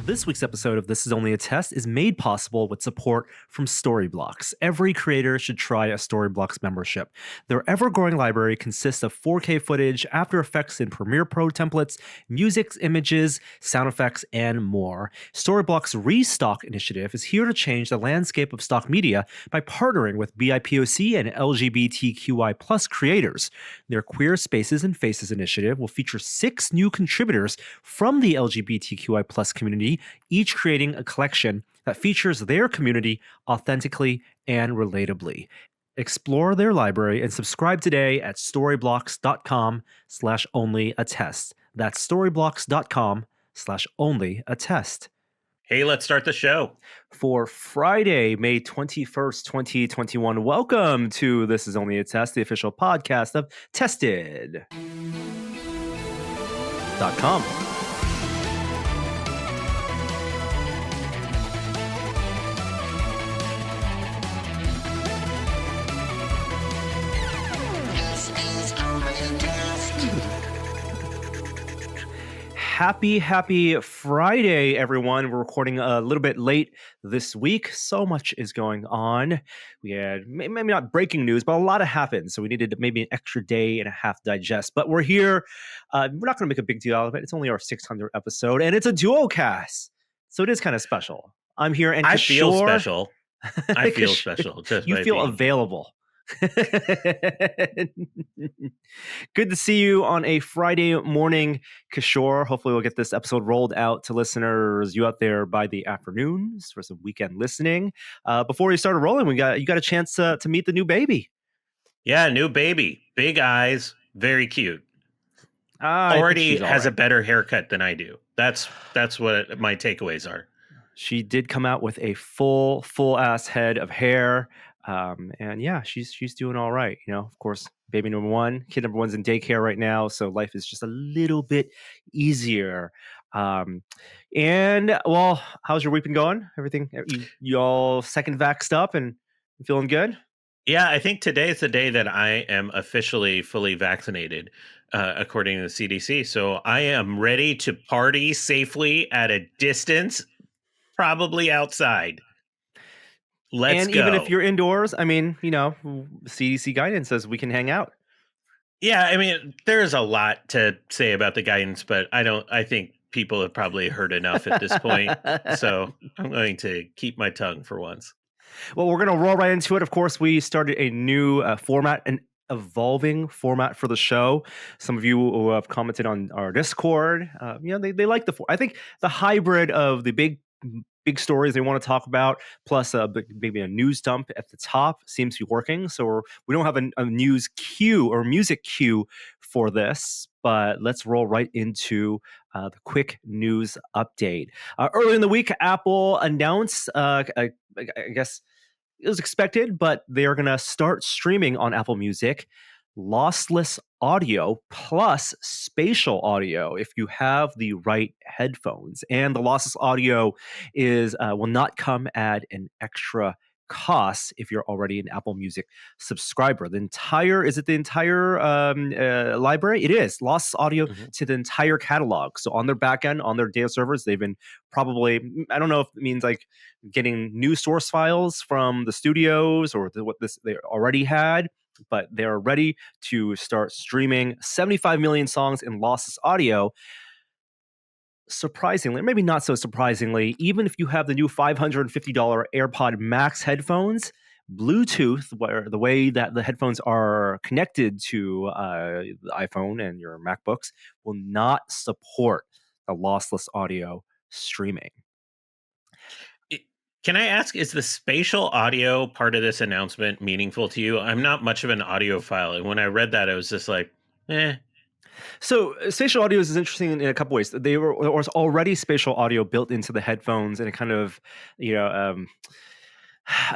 This week's episode of This Is Only a Test is made possible with support from Storyblocks. Every creator should try a Storyblocks membership. Their ever-growing library consists of 4K footage, After Effects and Premiere Pro templates, music, images, sound effects, and more. Storyblocks' Restock initiative is here to change the landscape of stock media by partnering with BIPOC and LGBTQI+ creators. Their Queer Spaces and Faces initiative will feature 6 new contributors from the LGBTQI+ community, each creating a collection that features their community authentically and relatably. Explore their library and subscribe today at storyblocks.com/onlyattest. That's storyblocks.com/onlyattest. Hey, let's start the show. For Friday, May 21st, 2021, welcome to This Is Only a Test, the official podcast of Tested.com. Happy Friday, everyone. We're recording a little bit late this week. So much is going on. We had maybe not breaking news, but a lot happened. So we needed maybe an extra day and a half to digest. But we're here. We're not going to make a big deal out of it. It's only our 600th episode, and it's a Duocast. So it is kind of special. I'm here, and I Kishore, feel special. I feel special. Just you feel available. Good to see you on a Friday morning, Kishore. Hopefully we'll get this episode rolled out to listeners, you out there, by the afternoons for some weekend listening. Before we started rolling, you got a chance to meet the new baby. Yeah, new baby. Big eyes. Very cute. Already has a better haircut than I do. That's what my takeaways are. She did come out with a full ass head of hair. And yeah, she's doing all right. You know, of course, baby number one, kid number one's in daycare right now, so life is just a little bit easier. And well, how's your week been going? Everything, you all second vaxxed up and feeling good? Yeah, I think today is the day that I am officially fully vaccinated, according to the CDC. So I am ready to party safely at a distance, probably outside. Let's go. Even if you're indoors, I mean, you know, CDC guidance says we can hang out. Yeah, I mean, there's a lot to say about the guidance, but I think people have probably heard enough at this point. So I'm going to keep my tongue for once. Well, we're going to roll right into it. Of course, we started a new format, an evolving format for the show. Some of you who have commented on our Discord, they like I think the hybrid of the big stories they want to talk about, plus maybe a news dump at the top seems to be working. So we don't have a news cue or music cue for this, but let's roll right into the quick news update. Earlier in the week, Apple announced, I guess it was expected, but they're going to start streaming on Apple Music lossless audio plus spatial audio if you have the right headphones. And the lossless audio will not come at an extra cost if you're already an Apple Music subscriber. The entire library? It is lossless audio to the entire catalog. So on their backend, on their data servers, they've been probably, I don't know if it means like getting new source files from the studios or what they already had, but they're ready to start streaming 75 million songs in lossless audio. Surprisingly, maybe not so surprisingly, even if you have the new $550 AirPod Max headphones, Bluetooth, where the way that the headphones are connected to the iPhone and your MacBooks, will not support the lossless audio streaming. Can I ask, is the spatial audio part of this announcement meaningful to you? I'm not much of an audiophile, and when I read that, I was just like, eh. So spatial audio is interesting in a couple ways. There was already spatial audio built into the headphones in a kind of, a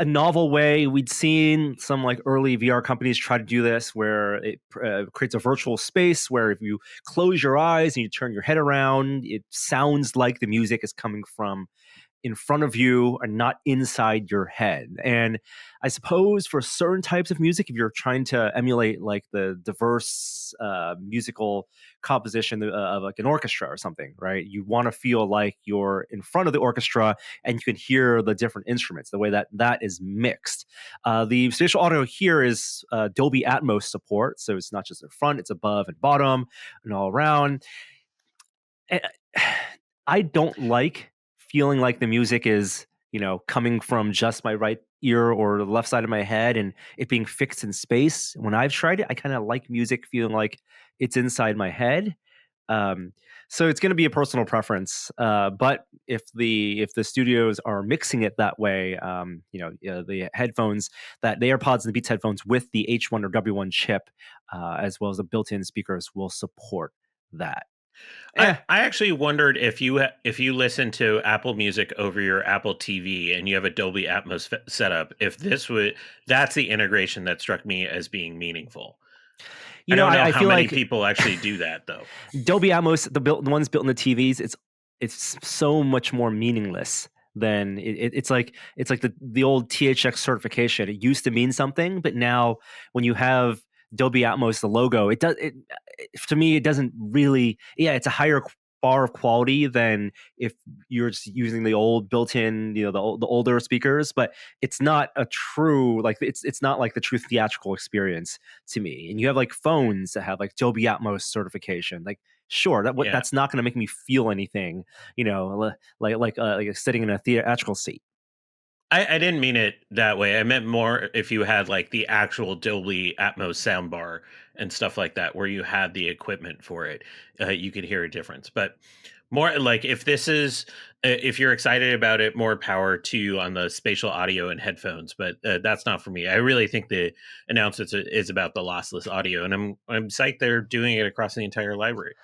novel way. We'd seen some like early VR companies try to do this, where it creates a virtual space where if you close your eyes and you turn your head around, it sounds like the music is coming from in front of you and not inside your head. And I suppose for certain types of music, if you're trying to emulate like the diverse musical composition of like an orchestra or something, right? You want to feel like you're in front of the orchestra and you can hear the different instruments, the way that that is mixed. The spatial audio here is Dolby Atmos support, so it's not just in front, it's above and bottom and all around. And I don't like feeling like the music is, coming from just my right ear or the left side of my head and it being fixed in space. When I've tried it, I kind of like music feeling like it's inside my head. Um, so it's going to be a personal preference. But if the studios are mixing it that way, the headphones, that the AirPods and the Beats headphones with the H1 or W1 chip, as well as the built-in speakers, will support that. I actually wondered if you listen to Apple Music over your Apple TV and you have a Dolby Atmos setup, if that's the integration that struck me as being meaningful. I don't know I how feel many like people actually do that though. Dolby Atmos, the ones built in the TVs, it's so much more meaningless than it's like the old THX certification. It used to mean something, but now when you have Dolby Atmos, the logo, to me it doesn't really. Yeah, it's a higher bar of quality than if you're just using the old built-in, the older speakers, but it's not a true, like, it's not like the true theatrical experience to me. And you have like phones that have like Dolby Atmos certification, like, sure, Yeah. that's not going to make me feel anything, like sitting in a theatrical seat. I didn't mean it that way. I meant more if you had like the actual Dolby Atmos soundbar and stuff like that, where you had the equipment for it, you could hear a difference. But more like if you're excited about it, more power to you on the spatial audio and headphones. But that's not for me. I really think the announcement is about the lossless audio, and I'm psyched they're doing it across the entire library.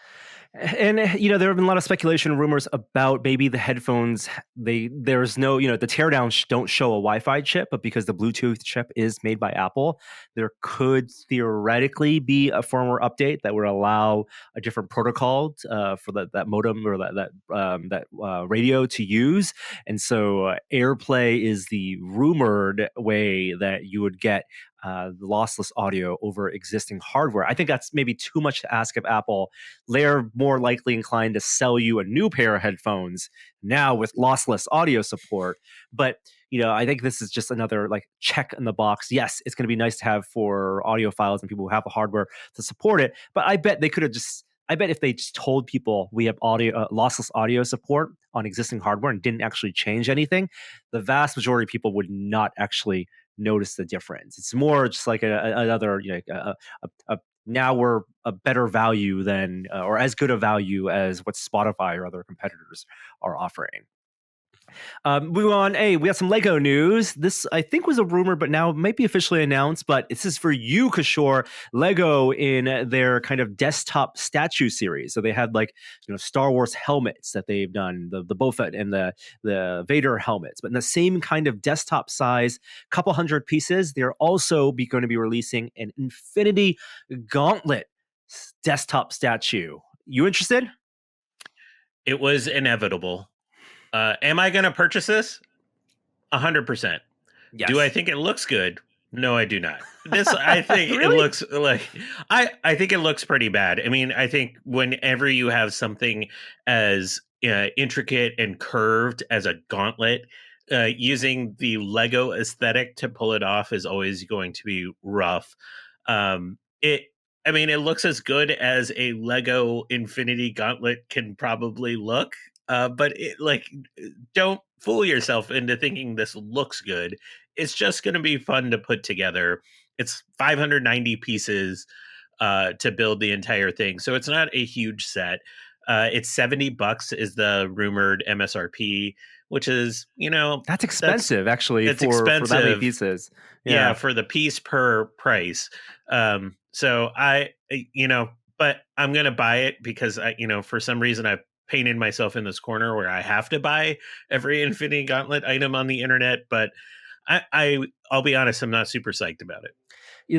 And there have been a lot of speculation and rumors about maybe the headphones. There's no, the teardowns don't show a Wi-Fi chip, but because the Bluetooth chip is made by Apple, there could theoretically be a firmware update that would allow a different protocol for that modem or that radio to use. And so AirPlay is the rumored way that you would get lossless audio over existing hardware. I think that's maybe too much to ask of Apple. They're more likely inclined to sell you a new pair of headphones now with lossless audio support. But I think this is just another like check in the box. Yes, it's going to be nice to have for audiophiles and people who have the hardware to support it. But I bet they could have just. I bet if they just told people we have lossless audio support on existing hardware and didn't actually change anything, the vast majority of people would not actually notice the difference. It's more just like another, now we're a better value than, or as good a value as what Spotify or other competitors are offering. Moving on, hey, we got some Lego news. This, I think, was a rumor, but now might be officially announced. But this is for you, Kishore. Lego in their kind of desktop statue series. So they had like Star Wars helmets that they've done, the Boba Fett and the Vader helmets, but in the same kind of desktop size, couple hundred pieces. They're also going to be releasing an Infinity Gauntlet desktop statue. You interested? It was inevitable. Am I going to purchase this? 100%. Yes. Do I think it looks good? No, I do not. I think Really? it looks like I think it looks pretty bad. I mean, I think whenever you have something as intricate and curved as a gauntlet, using the Lego aesthetic to pull it off is always going to be rough. It I mean, it looks as good as a Lego Infinity Gauntlet can probably look. But don't fool yourself into thinking this looks good. It's just going to be fun to put together. It's 590 pieces to build the entire thing, so it's not a huge set. It's $70 is the rumored MSRP, which is That's expensive, actually, it's for that many expensive. pieces. Yeah, Yeah. for the piece per price. So but I'm gonna buy it because for some reason I've painted myself in this corner where I have to buy every Infinity Gauntlet item on the internet. But I'll be honest, I'm not super psyched about it.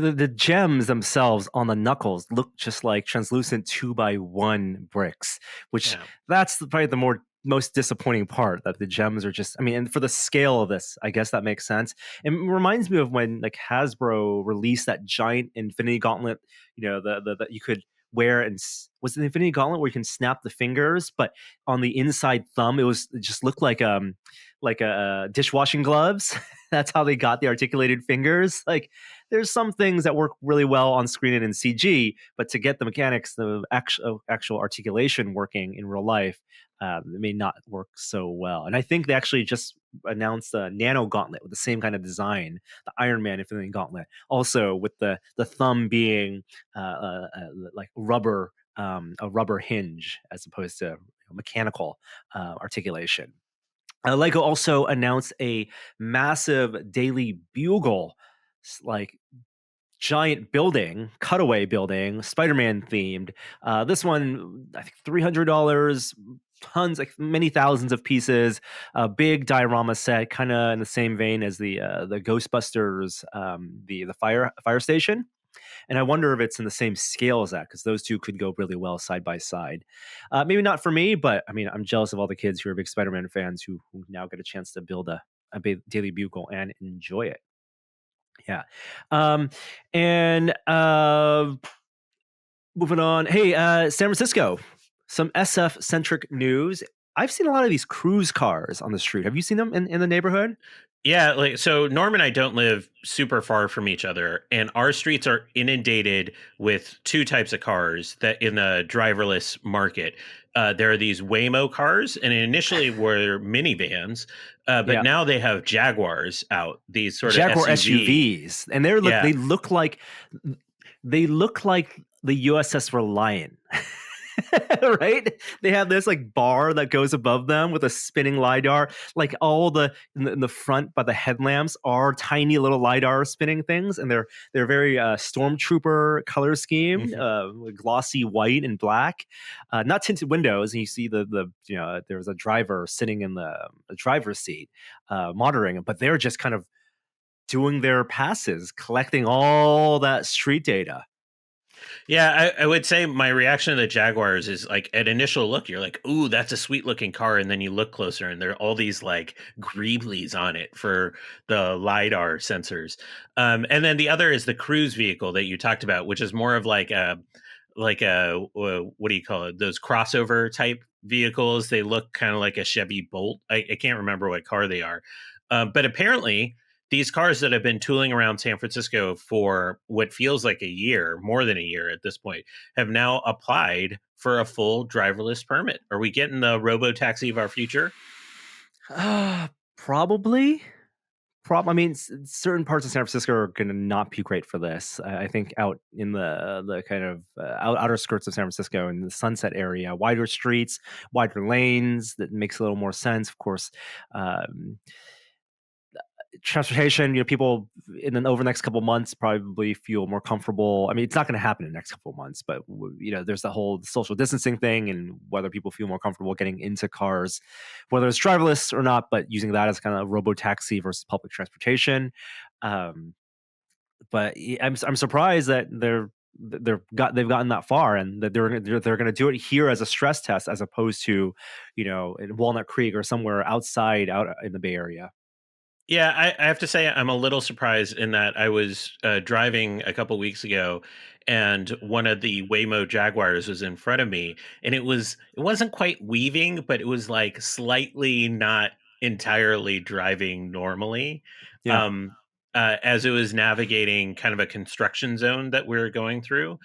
The gems themselves on the knuckles look just like translucent 2x1 bricks, which Yeah. that's probably the more most disappointing part, that the gems are just, I mean, and for the scale of this, I guess that makes sense. It reminds me of when like Hasbro released that giant Infinity Gauntlet, the you could wear, and was it the Infinity Gauntlet where you can snap the fingers, but on the inside thumb it just looked like a dishwashing gloves. That's how they got the articulated fingers. Like, there's some things that work really well on screen and in CG, but to get the mechanics, the actual articulation working in real life, it may not work so well. And I think they actually just announced the Nano Gauntlet with the same kind of design, the Iron Man Infinity Gauntlet, also with the thumb being like rubber, a rubber hinge as opposed to mechanical articulation. Lego also announced a massive daily bugle, like giant building, cutaway building, Spider-Man themed. This one, I think $300, tons, like many thousands of pieces, a big diorama set, kind of in the same vein as the Ghostbusters, the fire station. And I wonder if it's in the same scale as that, because those two could go really well side by side. Maybe not for me, but I mean, I'm jealous of all the kids who are big Spider-Man fans who now get a chance to build a Daily Bugle and enjoy it. Yeah. Um, and moving on. Hey, San Francisco, some SF centric news. I've seen a lot of these cruise cars on the street. Have you seen them in the neighborhood? Yeah, like so Norm and I don't live super far from each other, and our streets are inundated with two types of cars that in the driverless market. There are these Waymo cars, and initially were minivans, but Yeah. now they have Jaguars out, these sort of Jaguar SUV. SUVs, and Yeah. they look like the USS Reliant. Right? They have this like bar that goes above them with a spinning lidar. Like all in the front by the headlamps are tiny little lidar spinning things, and they're very stormtrooper color scheme, Mhm. glossy white and black, not tinted windows. And you see there's a driver sitting in the driver's seat, monitoring it, but they're just kind of doing their passes, collecting all that street data. Yeah, I would say my reaction to the Jaguars is like at initial look, you're like, "Ooh, that's a sweet looking car," and then you look closer, and there are all these like greeblies on it for the lidar sensors. And then the other is the cruise vehicle that you talked about, which is more of like a what do you call it? Those crossover type vehicles. They look kind of like a Chevy Bolt. I can't remember what car they are, but apparently these cars that have been tooling around San Francisco for what feels like a year, more than a year at this point, have now applied for a full driverless permit. Are we getting the robo taxi of our future? Probably. I mean, certain parts of San Francisco are going to not be great for this. I think out in the kind of outer skirts of San Francisco, in the Sunset area, wider streets, wider lanes, that makes a little more sense. Of course, um, transportation, people over the next couple of months probably feel more comfortable. I mean, it's not going to happen in the next couple of months, but there's the whole social distancing thing, and whether people feel more comfortable getting into cars, whether it's driverless or not, but using that as kind of robo taxi versus public transportation. um but I'm surprised that they've gotten that far, and that they're going to do it here as a stress test, as opposed to in Walnut Creek or somewhere outside, out in the Bay Area. Yeah, I have to say I'm a little surprised in that I was driving a couple weeks ago, and one of the Waymo Jaguars was in front of me, and it wasn't quite weaving, but it was like slightly not entirely driving normally, Yeah. um, as it was navigating kind of a construction zone that we are going through.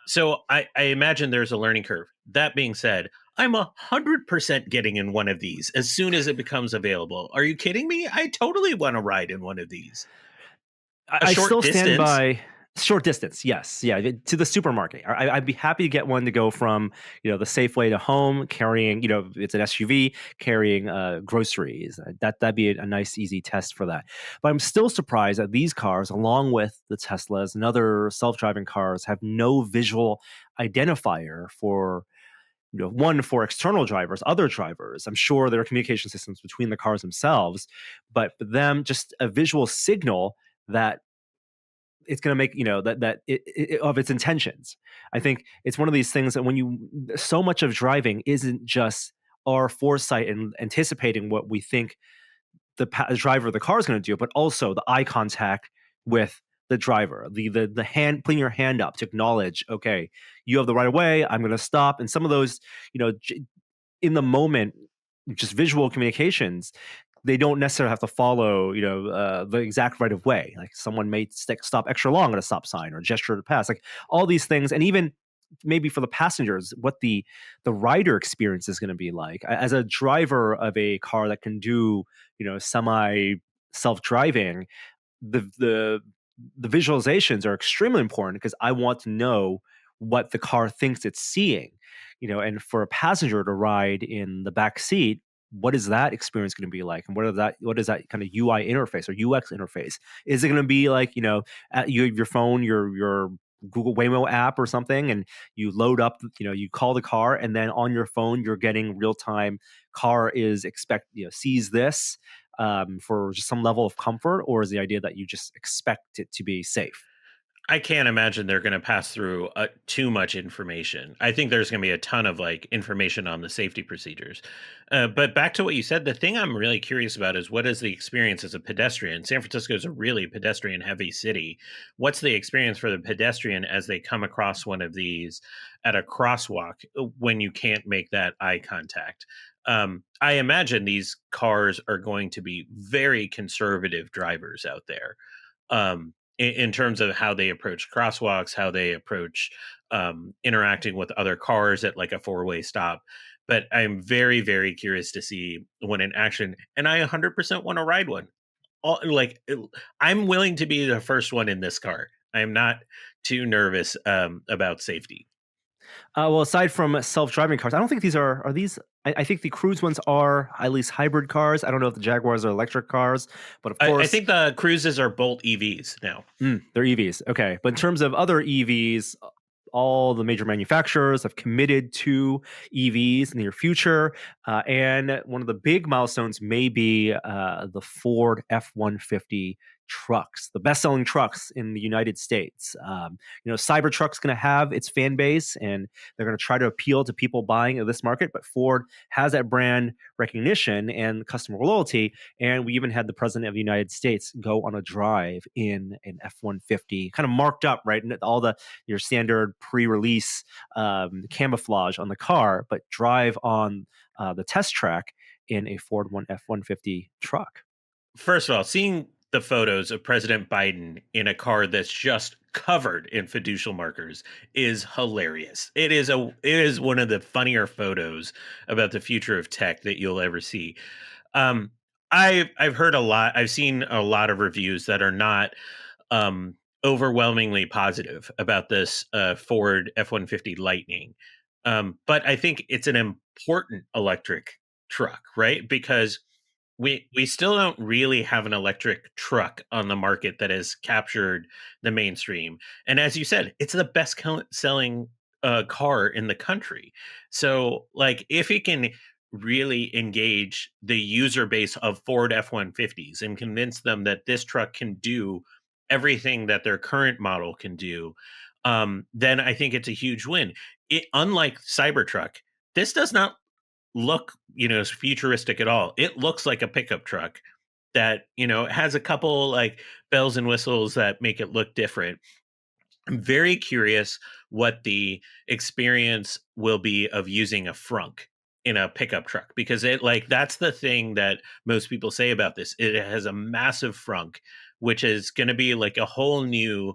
So I imagine there's a learning curve. That being said, I'm 100% getting in one of these as soon as it becomes available. Are you kidding me? I totally want to ride in one of these. A I short still stand distance. by short distance. Yes, yeah, to the supermarket. I'd be happy to get one to go from the Safeway to home, carrying it's an SUV carrying groceries. That'd be a nice easy test for that. But I'm still surprised that these cars, along with the Teslas and other self-driving cars, have no visual identifier for one, for external drivers, other drivers. I'm sure there are communication systems between the cars themselves, but for them, just a visual signal that it's going to make of its intentions. I think it's one of these things that when you so much of driving isn't just our foresight and anticipating what we think the driver of the car is going to do, but also the eye contact with the driver, the hand, putting your hand up to acknowledge, okay, you have the right of way. I'm going to stop. And some of those, in the moment, just visual communications, they don't necessarily have to follow, the exact right of way. Like someone may stop extra long at a stop sign or gesture to pass, like all these things, and even maybe for the passengers, what the rider experience is going to be like. As a driver of a car that can do, semi self driving, the the visualizations are extremely important because I want to know what the car thinks it's seeing, and for a passenger to ride in the back seat, what is that experience going to be like, and what is that kind of UI interface or UX interface? Is it going to be like, you have your phone, your Google Waymo app or something, and you load up, you call the car, and then on your phone you're getting real time car is sees this, for just some level of comfort, or is the idea that you just expect it to be safe? I can't imagine they're going to pass through too much information. I think there's going to be a ton of like information on the safety procedures. But back to what you said, the thing I'm really curious about is what is the experience as a pedestrian? San Francisco is a really pedestrian heavy city. What's the experience for the pedestrian as they come across one of these at a crosswalk when you can't make that eye contact? I imagine these cars are going to be very conservative drivers out there. In terms of how they approach crosswalks, how they approach interacting with other cars at like a four-way stop. But I'm very, very curious to see when in action, and I 100% want to ride one. I'm willing to be the first one in this car. I am not too nervous about safety. Well, aside from self-driving cars, I don't think these are these. I think the cruise ones are at least hybrid cars. I don't know if the Jaguars are electric cars, but of I course, think the cruises are bolt EVs now. they're EVs. Okay, but in terms of other EVs, all the major manufacturers have committed to EVs in the near future, and one of the big milestones may be the Ford F-150 trucks, the best-selling trucks in the United States. Cybertruck's going to have its fan base, and they're going to try to appeal to people buying in this market. But Ford has that brand recognition and customer loyalty, and we even had the president of the United States go on a drive in an F-150, kind of marked up, right, and all the your standard pre-release camouflage on the car, but drive on the test track in a Ford F-150 truck. First of all, seeing the photos of President Biden in a car that's just covered in fiducial markers is hilarious. It is one of the funnier photos about the future of tech that you'll ever see. Um, I've heard a lot. I've seen a lot of reviews that are not overwhelmingly positive about this Ford F-150 Lightning. But I think it's an important electric truck, right? Because we still don't really have an electric truck on the market that has captured the mainstream. And as you said, it's the best selling car in the country. So, like, if it can really engage the user base of Ford F-150s and convince them that this truck can do everything that their current model can do, then I think it's a huge win. Unlike Cybertruck, this does not look, futuristic at all. It looks like a pickup truck that, has a couple like bells and whistles that make it look different. I'm very curious what the experience will be of using a frunk in a pickup truck, because that's the thing that most people say about this. It has a massive frunk, which is going to be like a whole new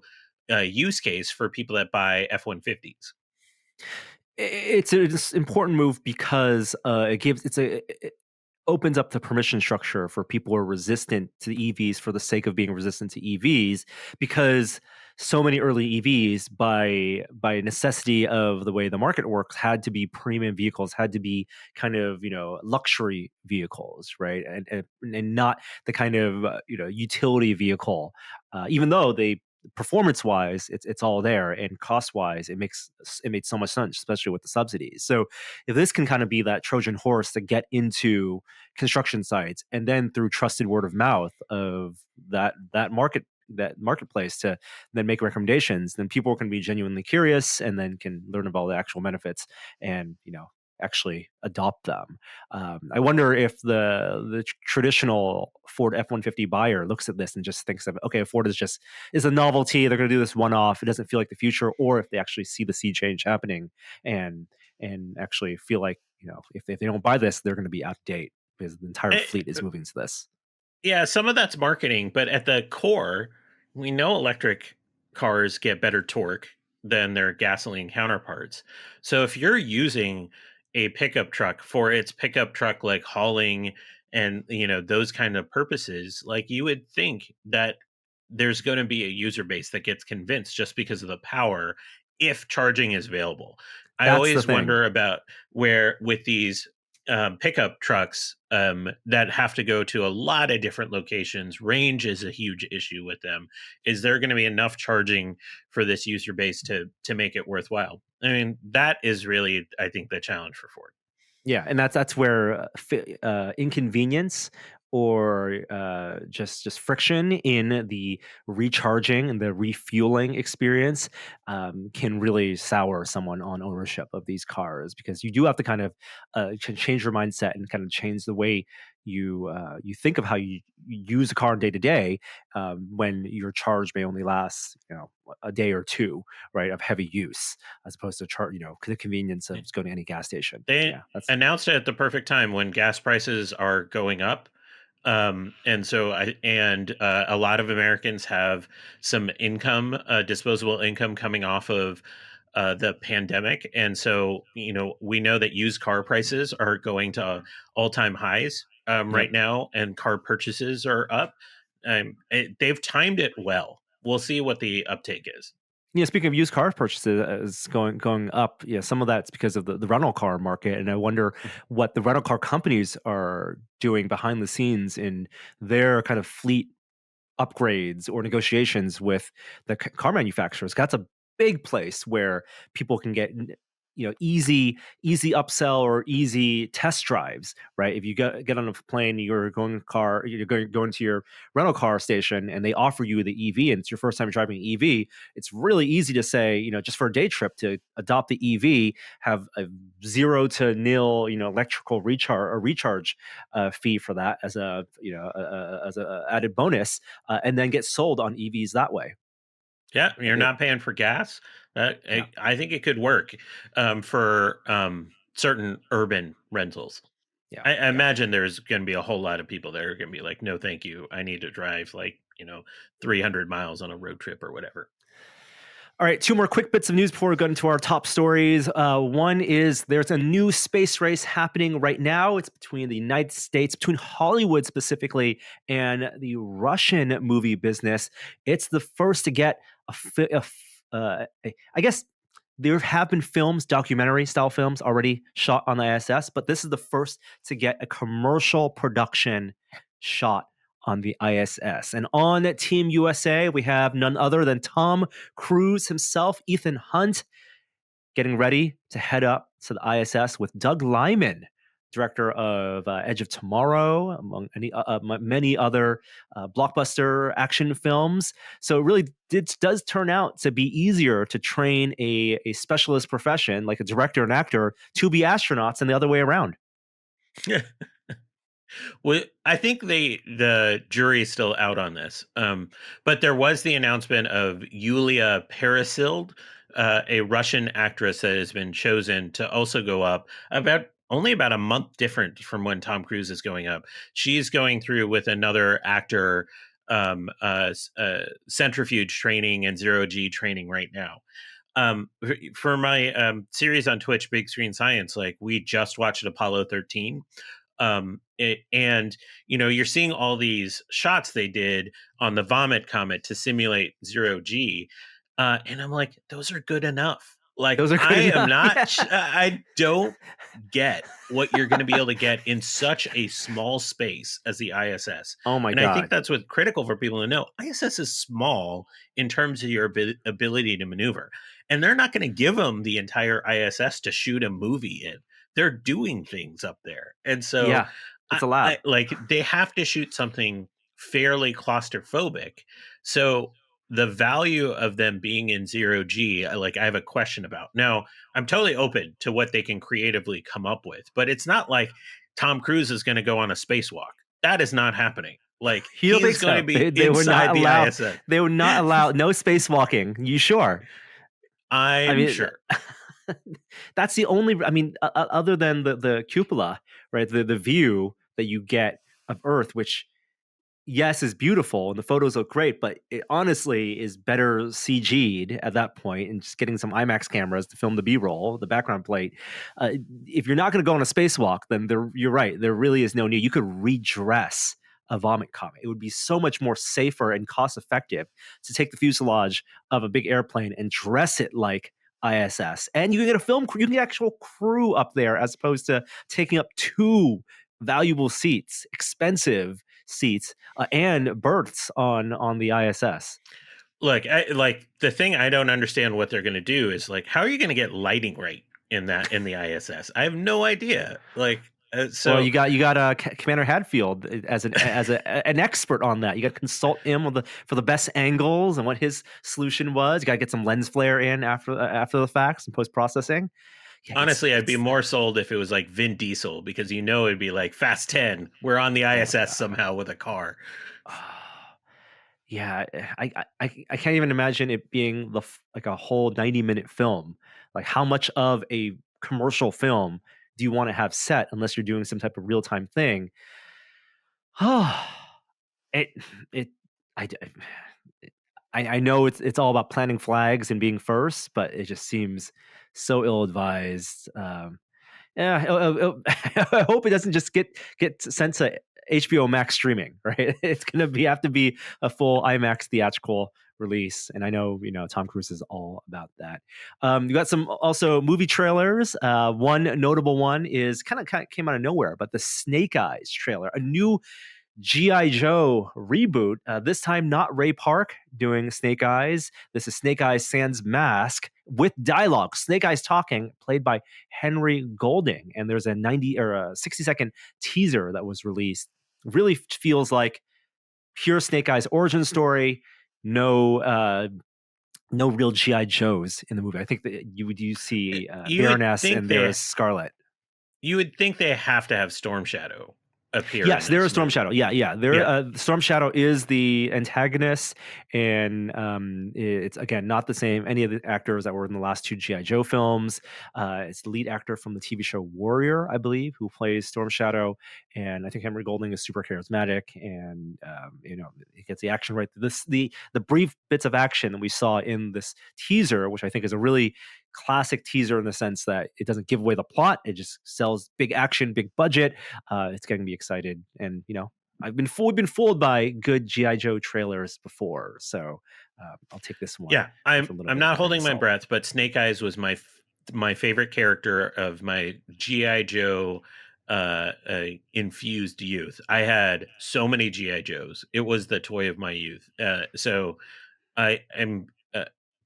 use case for people that buy F-150s. It's an important move because it opens up the permission structure for people who are resistant to the EVs for the sake of being resistant to EVs, because so many early EVs, by necessity of the way the market works, had to be premium vehicles, had to be kind of, luxury vehicles, right, and not the kind of utility vehicle, even though they performance wise it's all there, and cost wise it makes so much sense, especially with the subsidies. So if this can kind of be that Trojan horse to get into construction sites, and then through trusted word of mouth of that marketplace to then make recommendations, then people can be genuinely curious and then can learn about the actual benefits, and actually adopt them. I wonder if the traditional Ford F-150 buyer looks at this and just thinks of, okay, Ford is a novelty. They're going to do this one off. It doesn't feel like the future, or if they actually see the sea change happening and actually feel like, if they don't buy this, they're going to be out of date because the entire Eh, fleet is moving to this. yeah, some of that's marketing, but at the core, we know electric cars get better torque than their gasoline counterparts. So if you're using a pickup truck for its pickup truck like hauling and those kind of purposes, like you would think that there's going to be a user base that gets convinced just because of the power if charging is available. I That's the always thing. wonder about where with these pickup trucks that have to go to a lot of different locations. Range is a huge issue with them. Is there going to be enough charging for this user base to make it worthwhile? I mean, that is really, I think, the challenge for Ford. Yeah, and that's where inconvenience or just friction in the recharging and the refueling experience can really sour someone on ownership of these cars, because you do have to kind of change your mindset and kind of change the way you think of how you use a car day to day, when your charge may only last a day or two, right, of heavy use, as opposed to the convenience of just going to any gas station. They Yeah, that's announced it at the perfect time when gas prices are going up. And a lot of Americans have some income, disposable income coming off of the pandemic. And so, we know that used car prices are going to all-time highs yep. right now, and car purchases are up. They've timed it well. We'll see what the uptake is. Yeah, speaking of used car purchases is going up. Yeah, some of that's because of the rental car market, and I wonder what the rental car companies are doing behind the scenes in their kind of fleet upgrades or negotiations with the car manufacturers. That's a big place where people can get easy upsell or easy test drives, right? If you get on a plane, you're going to your rental car station and they offer you the EV and it's your first time driving EV. It's really easy to say, just for a day trip, to adopt the EV, have a 0 to 0 electrical recharge fee for that as a added bonus, and then get sold on EVs that way. Yeah, And you're not paying for gas. yeah, I think it could work for certain urban rentals. yeah, I yeah. imagine there's going to be a whole lot of people that are going to be like, "No, thank you. I need to drive 300 miles on a road trip or whatever." All right, two more quick bits of news before we go into our top stories. One is there's a new space race happening right now. It's between the United States, between Hollywood specifically, and the Russian movie business. It's the first to get I guess there have been films, documentary style films, already shot on the ISS, but this is the first to get a commercial production shot on the ISS. And on Team USA, we have none other than Tom Cruise himself, Ethan Hunt, getting ready to head up to the ISS with Doug Liman, director of Edge of Tomorrow, among many other blockbuster action films. So it really does turn out to be easier to train a specialist profession like a director and actor to be astronauts than the other way around. Well, I think the jury is still out on this, but there was the announcement of Yulia Peresild, a Russian actress that has been chosen to also go up about a month different from when Tom Cruise is going up. She's going through with another actor centrifuge training and zero G training right now. For my series on Twitch, Big Screen Science, like we just watched Apollo 13, and you're seeing all these shots they did on the vomit comet to simulate zero G, and I'm like, those are good enough. Like Those are I good am enough. not Yeah. I don't get what you're going to be able to get in such a small space as the ISS. Oh my And I think God. that's what's critical for people to know. ISS is small in terms of your ability to maneuver, and they're not going to give them the entire ISS to shoot a movie in. They're doing things up there. And so Yeah. It's a lab. like they have to shoot something fairly claustrophobic. So the value of them being in zero G, I have a question about. Now, I'm totally open to what they can creatively come up with, but it's not like Tom Cruise is going to go on a spacewalk. That is not happening. Like, You don't think he's going to so? be They were not inside the allowed. ISS. They would not allow no spacewalking. You sure? I I'm mean, sure. that's the only. I mean, other than the cupola, right? The view that you get of Earth, which yes is beautiful and the photos look great, but it honestly is better CG'd at that point, and just getting some IMAX cameras to film the B-roll, the background plate. If you're not going to go on a spacewalk, then you're right. There really is no need. You could redress a vomit comet. It would be so much more safer and cost effective to take the fuselage of a big airplane and dress it like ISS, and you can get a film crew, you can get actual crew up there, as opposed to taking up two valuable seats, expensive seats, and berths on the ISS. Look, like the thing I don't understand what they're going to do is like, how are you going to get lighting right in the ISS? I have no idea. Like, Well, so you got Commander Hadfield as an expert on that. You got to consult him for the best angles and what his solution was. You got to get some lens flare in after the facts and post processing. Yeah, honestly, I'd be more sold if it was like Vin Diesel, because it'd be like Fast 10. We're on the ISS somehow with a car. Yeah, I can't even imagine it being like a whole 90-minute film. Like, how much of a commercial film do you want to have set unless you're doing some type of real time thing? it it I, I know it's all about planting flags and being first, but it just seems so ill advised. Yeah, I hope it doesn't just get sent to HBO Max streaming, right? It's gonna have to be a full IMAX theatrical release, and I know Tom Cruise is all about that. You got some also movie trailers. One notable one is kind of came out of nowhere, but the Snake Eyes trailer, a new G.I. Joe reboot. This time, not Ray Park doing Snake Eyes. This is Snake Eyes sans mask with dialogue. Snake Eyes talking, played by Henry Golding. And there's a 90 or a 60-second teaser that was released. Really feels like pure Snake Eyes origin story. No real G.I. Joes in the movie. I think that you see Baroness and there's Scarlet. You would think they have to have Storm Shadow appear. Yes, there is Storm Shadow. Storm Shadow is the antagonist, and it's again not the same. Any of the actors that were in the last two GI Joe films. It's the lead actor from the TV show Warrior, I believe, who plays Storm Shadow, and I think Henry Golding is super charismatic, and he gets the action right. The brief bits of action that we saw in this teaser, which I think is a really classic teaser in the sense that it doesn't give away the plot. It just sells big action, big budget. It's getting me excited. And, we've been fooled by good G.I. Joe trailers before. So I'll take this one. Yeah, I'm not holding my breath, but Snake Eyes was my favorite character of my G.I. Joe infused youth. I had so many G.I. Joes. It was the toy of my youth. So I am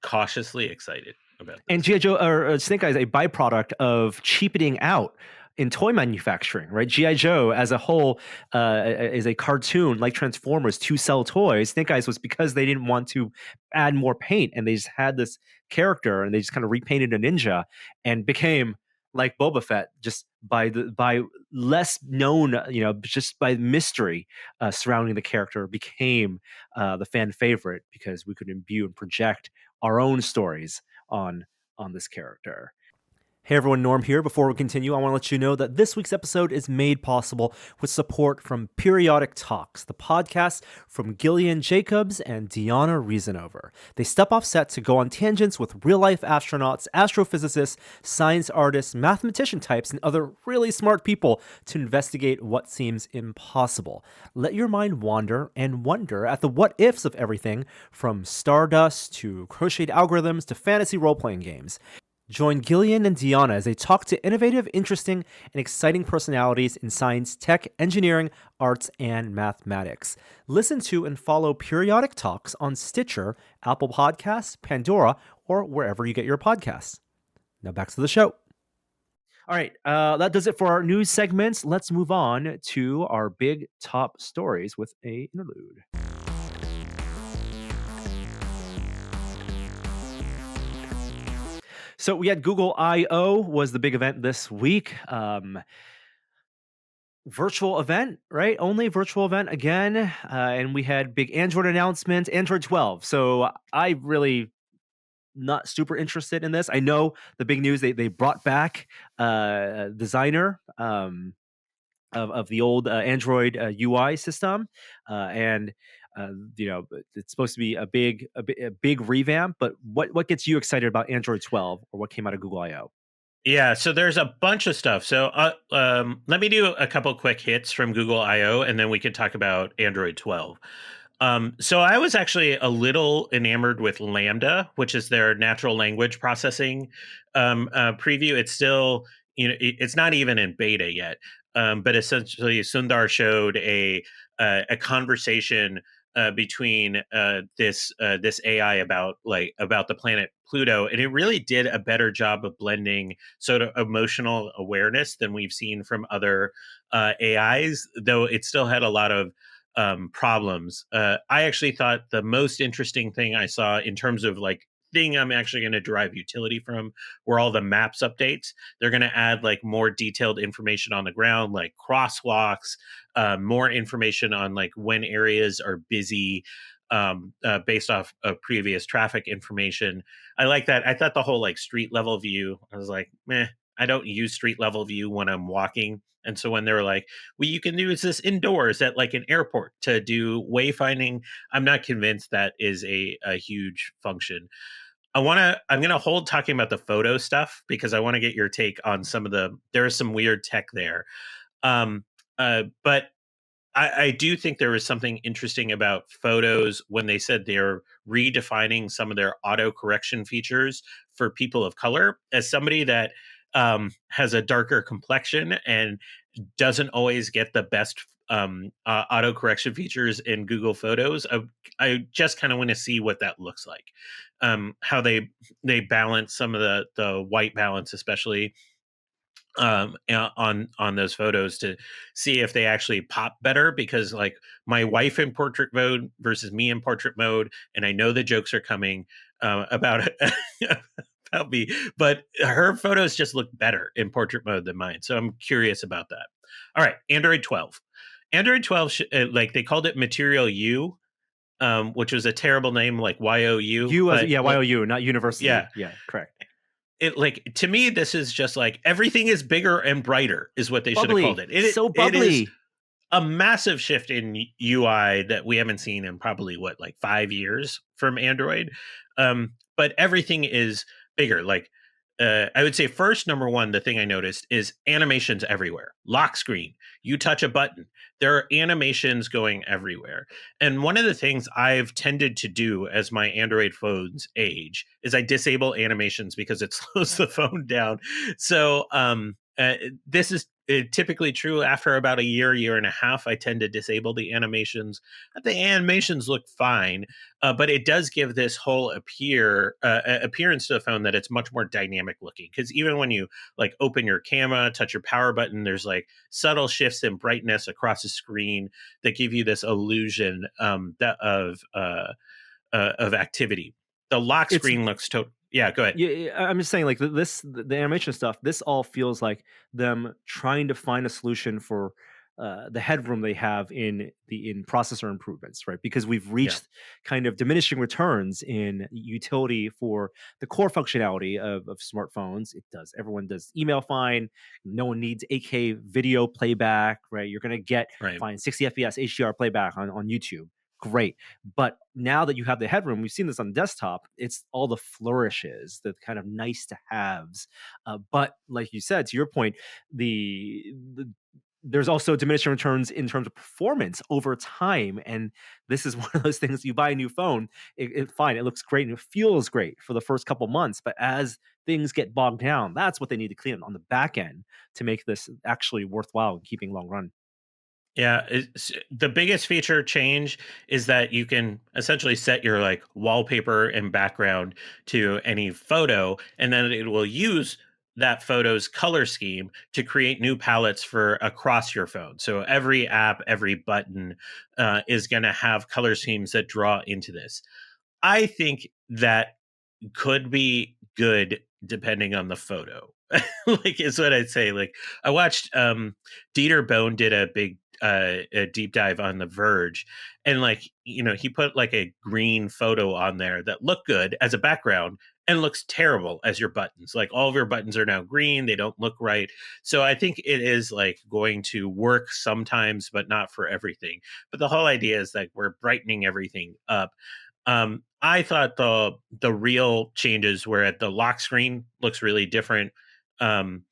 cautiously excited about this. And G.I. Joe or Snake Eyes is a byproduct of cheapening out in toy manufacturing, right? G.I. Joe as a whole is a cartoon like Transformers to sell toys. Snake Eyes was because they didn't want to add more paint, and they just had this character and they just kind of repainted a ninja and became like Boba Fett, just by less known, just by mystery surrounding the character, became the fan favorite because we could imbue and project our own stories on this character. Hey everyone, Norm here. Before we continue, I want to let you know that this week's episode is made possible with support from Periodic Talks, the podcast from Gillian Jacobs and Deanna Reasonover. They step off set to go on tangents with real-life astronauts, astrophysicists, science artists, mathematician types, and other really smart people to investigate what seems impossible. Let your mind wander and wonder at the what-ifs of everything from stardust to crocheted algorithms to fantasy role-playing games. Join Gillian and Deanna as they talk to innovative, interesting, and exciting personalities in science, tech, engineering, arts, and mathematics. Listen to and follow Periodic Talks on Stitcher, Apple Podcasts, Pandora, or wherever you get your podcasts. Now back to the show. All right, that does it for our news segments. Let's move on to our big top stories with an interlude. So we had Google I/O was the big event this week. Virtual event, right? Only virtual event again. And we had big Android announcements, Android 12. So I really not super interested in this. I know the big news they brought back designer of the old Android UI system, and you know it's supposed to be a big revamp. But what gets you excited about Android 12 or what came out of Google I/O? Yeah, so there's a bunch of stuff. So let me do a couple quick hits from Google I/O, and then we could talk about Android 12. So I was actually a little enamored with Lambda, which is their natural language processing preview. It's still, it's not even in beta yet. But essentially, Sundar showed a conversation between this AI about the planet Pluto, and it really did a better job of blending sort of emotional awareness than we've seen from other AIs, though it still had a lot of problems. I actually thought the most interesting thing I saw in terms of like thing I'm actually going to derive utility from were all the maps updates. They're going to add like more detailed information on the ground, like crosswalks, more information on like when areas are busy. Based off of previous traffic information. I like that. I thought the whole like street level view, I was like, meh, I don't use street level view when I'm walking. And so when they were like, well, you can use this indoors at like an airport to do wayfinding, I'm not convinced that is a huge function. I'm going to hold talking about the photo stuff because I want to get your take on there is some weird tech there. Um, but I do think there was something interesting about photos when they said they're redefining some of their auto correction features for people of color. As somebody that has a darker complexion and doesn't always get the best auto correction features in Google Photos, I just kind of want to see what that looks like. How they balance some of the white balance, especially on those photos, to see if they actually pop better, because like my wife in portrait mode versus me in portrait mode, and I know the jokes are coming about about me, but her photos just look better in portrait mode than mine, so I'm curious about that. All right, Android 12. Android 12 like they called it Material U, which was a terrible name, like YOU, You as but yeah, like, YOU, not yeah, university. Yeah, correct. it like to me this is just like everything is bigger and brighter is what they should have called Bubbly, it. so It is bubbly. a massive shift in UI that we haven't seen in probably what, like 5 years from Android. But everything is bigger. Like I would say first, number one, the thing I noticed is animations everywhere. Lock screen, you touch a button, there are animations going everywhere. And one of the things I've tended to do as my Android phones age is I disable animations because it slows the phone down. So this is typically true after about a year and a half. I tend to disable the animations. The animations look fine, but it does give this whole appearance to the phone that it's much more dynamic looking. Because even when you like open your camera, touch your power button, there's like subtle shifts in brightness across the screen that give you this illusion of activity. The lock It's screen looks Yeah, go ahead. Yeah, I'm just saying, like the animation stuff. This all feels like them trying to find a solution for the headroom they have in processor improvements, right? Because we've Yeah, reached kind of diminishing returns in utility for the core functionality of smartphones. Everyone does email fine. No one needs 8K video playback, right? You're gonna get right. fine 60 FPS HDR playback on YouTube. Great. But now that you have the headroom, we've seen this on desktop, it's all the flourishes, the kind of nice to haves. But like you said, to your point, the there's also diminishing returns in terms of performance over time. And this is one of those things: you buy a new phone, fine, it looks great and it feels great for the first couple months. But as things get bogged down, that's what they need to clean on the back end to make this actually worthwhile and keeping long run. Yeah, the biggest feature change is that you can essentially set your like wallpaper and background to any photo, and then it will use that photo's color scheme to create new palettes for across your phone. So every app, every button is going to have color schemes that draw into this. I think that could be good depending on the photo. Like is what I'd say. Like I watched Dieter Bone did a deep dive on The Verge, and like he put like a green photo on there that looked good as a background and looks terrible as your buttons. Like all of your buttons are now green, they don't look right. So I think it is like going to work sometimes, but not for everything. But the whole idea is that we're brightening everything up. I thought the real changes were at the lock screen looks really different. Um,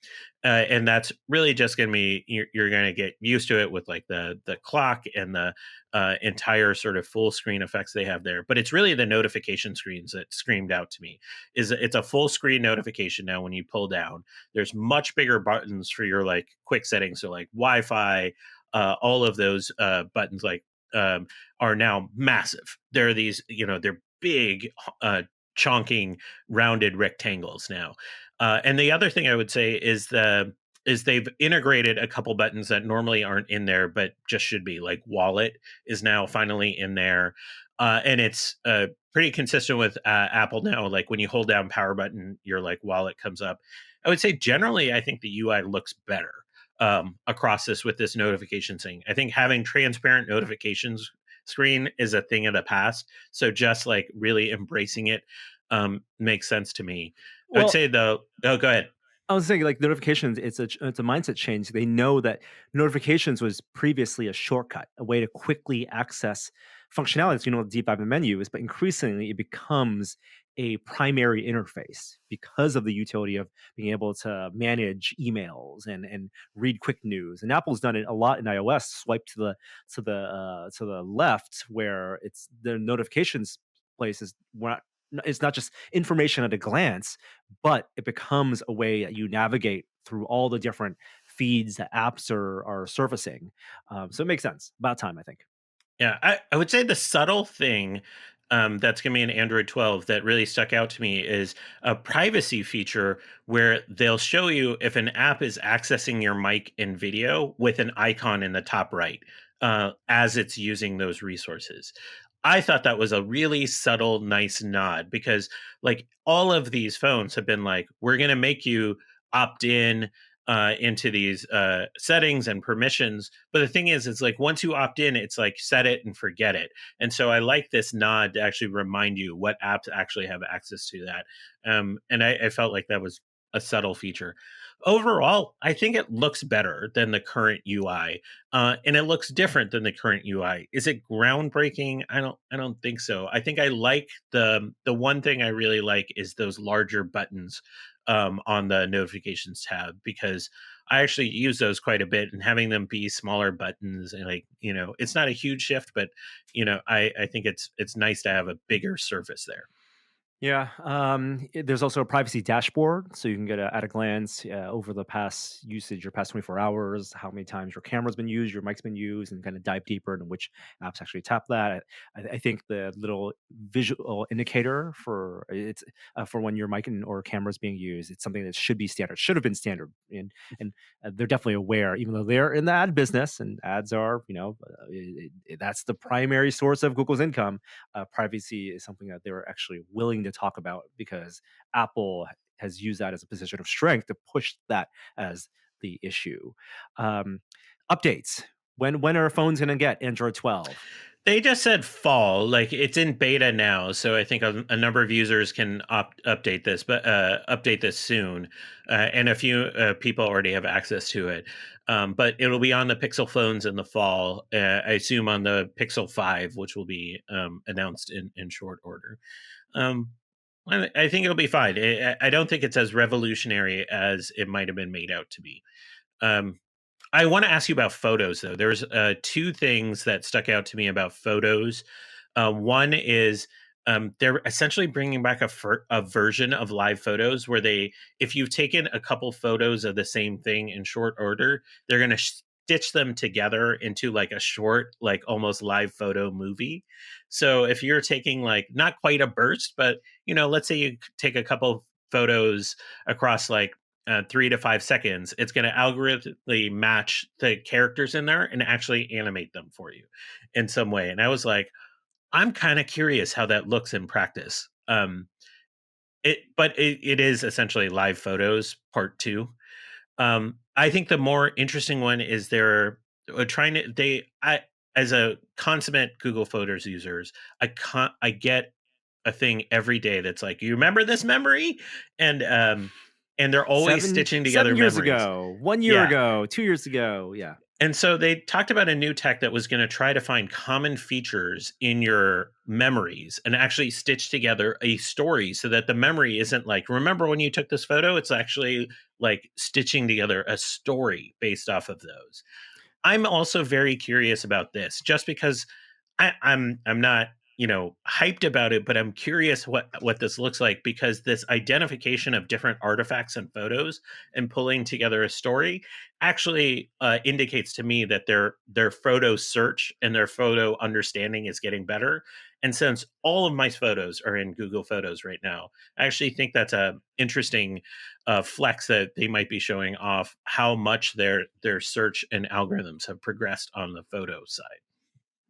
and that's really just going to be you're going to get used to it with like the clock and the entire sort of full screen effects they have there. But it's really the notification screens that screamed out to me. Is it's a full screen notification now when you pull down. There's much bigger buttons for your like quick settings, so like Wi-Fi, all of those buttons like um, are now massive. They're these, they're big, chonking, rounded rectangles now. And the other thing I would say is they've integrated a couple buttons that normally aren't in there, but just should be. Like wallet is now finally in there, and it's pretty consistent with Apple now. Like when you hold down power button, your like wallet comes up. I would say generally, I think the UI looks better across this with this notification thing. I think having transparent notifications screen is a thing of the past. So just like really embracing it makes sense to me. I would Well, say the oh, go ahead. I was thinking like notifications. It's a mindset change. They know that notifications was previously a shortcut, a way to quickly access functionalities. Deep dive in menus, but increasingly it becomes a primary interface because of the utility of being able to manage emails and read quick news. And Apple's done it a lot in iOS. Swipe to the left where it's the notifications place is not. It's not just information at a glance, but it becomes a way that you navigate through all the different feeds that apps are surfacing. So it makes sense. About time, I think. Yeah, I would say the subtle thing that's going to be in Android 12 that really stuck out to me is a privacy feature where they'll show you if an app is accessing your mic and video with an icon in the top right as it's using those resources. I thought that was a really subtle, nice nod because, like, all of these phones have been like, we're going to make you opt in into these settings and permissions. But the thing is, it's like once you opt in, it's like set it and forget it. And so I like this nod to actually remind you what apps actually have access to that. And I felt like that was a subtle feature. Overall, I think it looks better than the current UI, and it looks different than the current UI. Is it groundbreaking? I don't think so. I think I like the one thing I really like is those larger buttons on the notifications tab because I actually use those quite a bit, and having them be smaller buttons and like it's not a huge shift, but I think it's nice to have a bigger surface there. Yeah, there's also a privacy dashboard, so you can get at a glance over the past usage, your past 24 hours, how many times your camera's been used, your mic's been used, and kind of dive deeper into which apps actually tap that. I think the little visual indicator for when your mic or camera is being used, it's something that should be standard, should have been standard, and they're definitely aware, even though they're in the ad business and ads are, that's the primary source of Google's income. Privacy is something that they're actually willing to talk about because Apple has used that as a position of strength to push that as the issue. Um, Updates. When are phones going to get Android 12? They just said fall, like it's in beta now, so I think a number of users can update this, but update this soon, and a few people already have access to it. But it'll be on the Pixel phones in the fall. I assume on the Pixel 5, which will be announced in short order. Um, I think it'll be fine. I don't think it's as revolutionary as it might have been made out to be. Um, I want to ask you about photos, though. There's two things that stuck out to me about photos. One is they're essentially bringing back a version of live photos where if you've taken a couple photos of the same thing in short order, they're going to stitch them together into like a short, like almost live photo movie. So if you're taking like not quite a burst, but let's say you take a couple photos across like 3 to 5 seconds, it's going to algorithmically match the characters in there and actually animate them for you in some way. And I was like, I'm kind of curious how that looks in practice. It is essentially live photos part two. I think the more interesting one is they're trying to they I as a consummate Google Photos users, I get a thing every day that's like, you remember this memory, and and they're always Seven stitching together 7 years memories. ago, 1 year Yeah, ago, 2 years ago. Yeah. and so they talked about a new tech that was going to try to find common features in your memories and actually stitch together a story so that the memory isn't like, remember when you took this photo? It's actually like stitching together a story based off of those. I'm also very curious about this just because I'm not, hyped about it, but I'm curious what this looks like because this identification of different artifacts and photos and pulling together a story actually indicates to me that their photo search and their photo understanding is getting better. And since all of my photos are in Google Photos right now, I actually think that's a interesting flex that they might be showing off how much their search and algorithms have progressed on the photo side.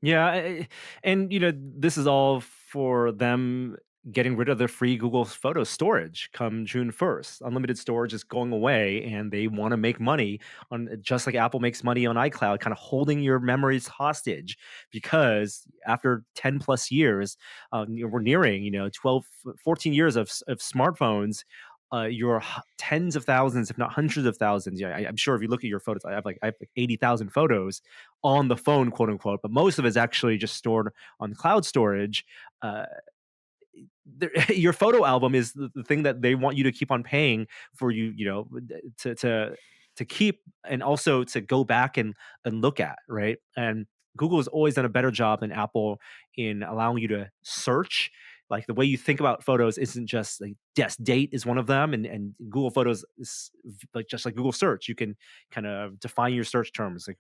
Yeah, and this is all for them getting rid of their free Google Photo storage come June 1st. Unlimited storage is going away, and they want to make money on just like Apple makes money on iCloud, kind of holding your memories hostage. Because after 10 plus years, we're nearing 12, 14 years of smartphones. Your tens of thousands, if not hundreds of thousands. Yeah, I'm sure if you look at your photos, I have like 80,000 photos on the phone, quote unquote, but most of it's actually just stored on cloud storage. Uh, your photo album is the thing that they want you to keep on paying for to keep and also to go back and look at, right? And Google has always done a better job than Apple in allowing you to search. Like the way you think about photos isn't just like, yes, date is one of them, and Google Photos is like just like Google search. You can kind of define your search terms. Like,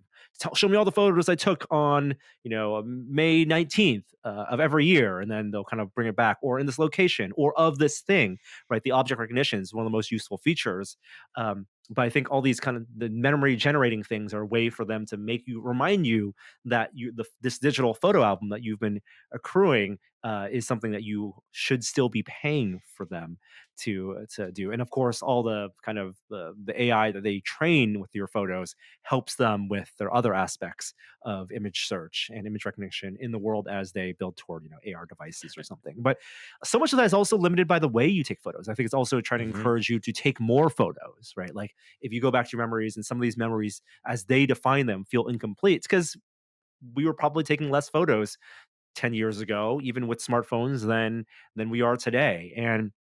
show me all the photos I took on May 19th of every year, and then they'll kind of bring it back, or in this location, or of this thing, right? The object recognition is one of the most useful features. But I think all these kind of the memory generating things are a way for them to remind you that this digital photo album that you've been accruing is something that you should still be paying for them to do. And of course, all the kind of the AI that they train with your photos helps them with their other aspects of image search and image recognition in the world as they build toward AR devices or something. But so much of that is also limited by the way you take photos. I think it's also trying to Mhm. encourage you to take more photos, right? Like if you go back to your memories, and some of these memories as they define them feel incomplete, it's because we were probably taking less photos 10 years ago, even with smartphones, than we are today. And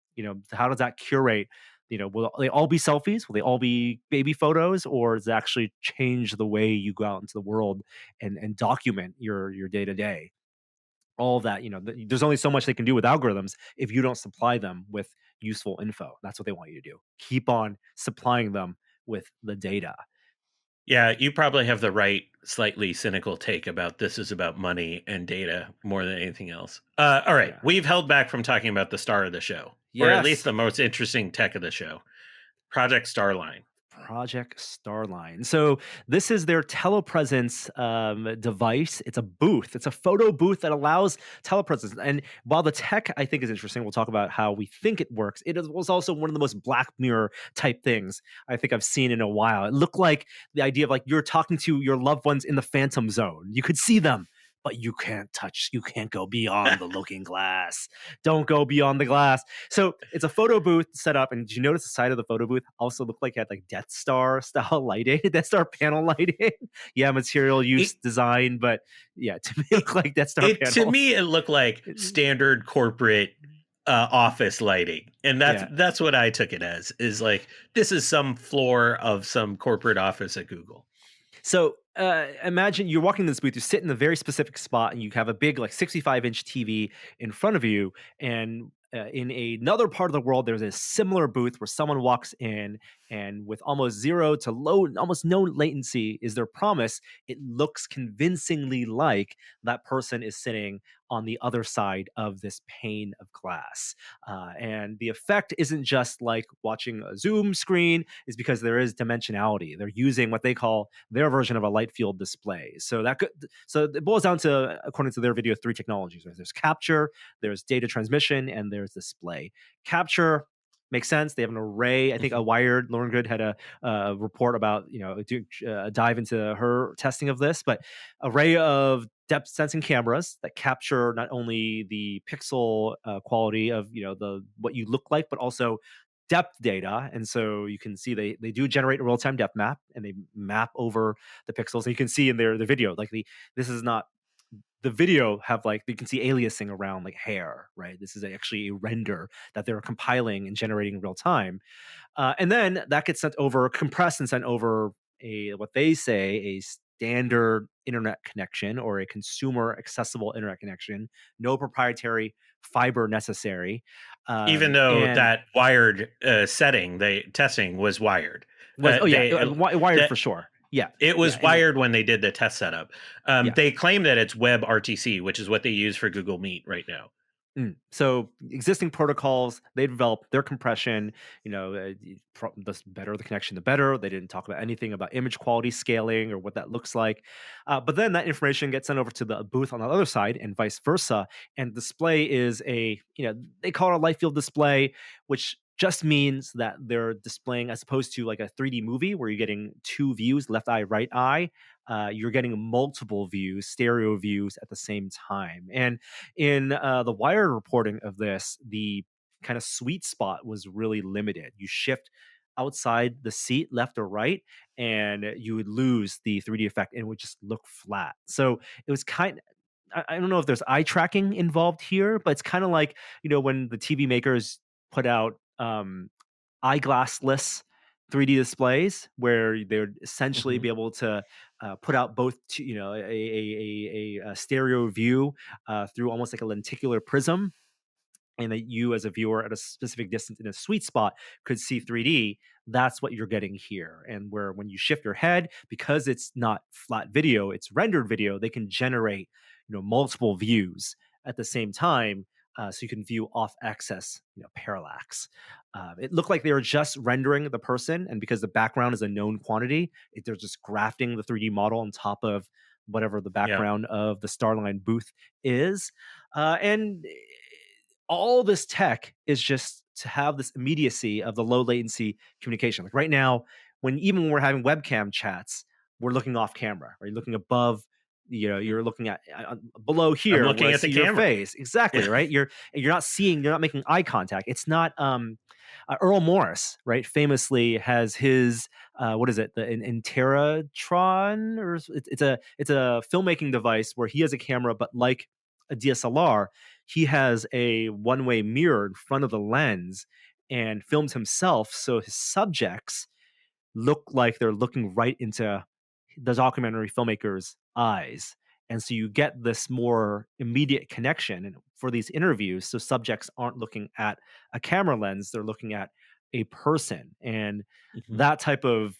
how does that curate? Will they all be selfies? Will they all be baby photos, or does it actually change the way you go out into the world and document your day to day? All of that, there's only so much they can do with algorithms if you don't supply them with useful info. That's what they want you to do. Keep on supplying them with the data. Yeah, you probably have the right, slightly cynical take about this is about money and data more than anything else. All right, Yeah. we've held back from talking about the star of the show, or at least Yes. the most interesting tech of the show, Project Starline. Project Starline. So this is their telepresence device. It's a booth. It's a photo booth that allows telepresence. And while the tech I think is interesting, we'll talk about how we think it works. Was also one of the most Black Mirror type things I think I've seen in a while. It looked like the idea of like you're talking to your loved ones in the Phantom Zone. You could see them, but you can't touch. You can't go beyond the looking glass. Don't go beyond the glass. So it's a photo booth set up, and did you notice the side of the photo booth also looked like it had like Death Star style lighting, Death Star panel lighting? Yeah, material It, use design, but yeah, to me it it, looked like Death Star it to panels. me, it looked like standard corporate office lighting, and that's Yeah. that's what I took it as. Is like this is some floor of some corporate office at Google. So imagine you're walking in this booth, you sit in a very specific spot, and you have a big, like 65-inch TV in front of you. And in another part of the world, there's a similar booth where someone walks in And with almost zero to low, almost no latency is their promise, it looks convincingly like that person is sitting on the other side of this pane of glass. And the effect isn't just like watching a Zoom screen, is because there is dimensionality. They're using what they call their version of a light field display. So it boils down to, according to their video, three technologies. Right? There's capture, there's data transmission, and there's display. Capture makes sense. They have an array. I think a Mhm. Wired, Lauren Good had a report about, dive into her testing of this, but array of depth sensing cameras that capture not only the pixel quality of, the what you look like, but also depth data. And so you can see they do generate a real-time depth map, and they map over the pixels. And you can see in the video, like this is not the video have, like, you can see aliasing around like hair, right? This is actually a render that they're compiling and generating in real time. And then that gets sent over, compressed and sent over a, what they say, a standard internet connection, or a consumer accessible internet connection, no proprietary fiber necessary. Even though And that wired setting they testing was wired. was, oh yeah, They wired that for sure. Yeah, It yeah, was and wired when they did the test setup. yeah. They claim that it's web RTC, which is what they use for Google Meet right now. So existing protocols, they developed their compression. The better the connection, the better. They didn't talk about anything about image quality scaling or what that looks like. But then that information gets sent over to the booth on the other side, and vice versa. And display is they call it a light field display, which just means that they're displaying, as opposed to like a 3D movie where you're getting two views, left eye, right eye. You're getting multiple views, stereo views at the same time. And in the Wired reporting of this, the kind of sweet spot was really limited. You shift outside the seat, left or right, and you would lose the 3D effect, and it would just look flat. So it was kind. I don't know if there's eye tracking involved here, but it's kind of like, when the TV makers put out eyeglassless 3D displays, where they would essentially be Mhm. able to put out both, a stereo view through almost like a lenticular prism, and that you, as a viewer at a specific distance in a sweet spot, could see 3D. That's what you're getting here. And where, when you shift your head, because it's not flat video, it's rendered video, they can generate, multiple views at the same time. So you can view off axis, parallax. It looked like they were just rendering the person, and because the background is a known quantity, they're just grafting the 3D model on top of whatever the Yeah. background of the Starline booth is. And all this tech is just to have this immediacy of the low latency communication. Like right now, even when we're having webcam chats, we're looking off camera, right? You're looking above, you're looking at below I'm here where looking I at the see your camera. face. Exactly, Yeah. right? You're not making eye contact. It's not Earl Morris, right? Famously has his what is it? The Interatron, or it's a filmmaking device where he has a camera, but like a DSLR, he has a one-way mirror in front of the lens and films himself, so his subjects look like they're looking right into the documentary filmmaker's eyes. And so you get this more immediate connection. And for these interviews, so subjects aren't looking at a camera lens, they're looking at a person. And Mhm. that type of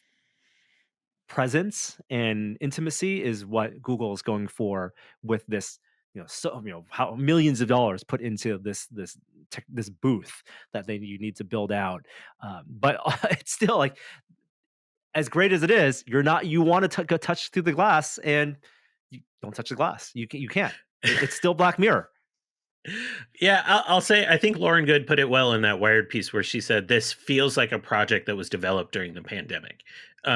presence and intimacy is what Google is going for with this. How millions of dollars put into this booth that you need to build out. But it's still like, as great as it is, you want to go touch through the glass, and you don't touch the glass. You can't. It's still Black Mirror. Yeah, I'll say I think Lauren Good put it well in that Wired piece where she said this feels like a project that was developed during the pandemic,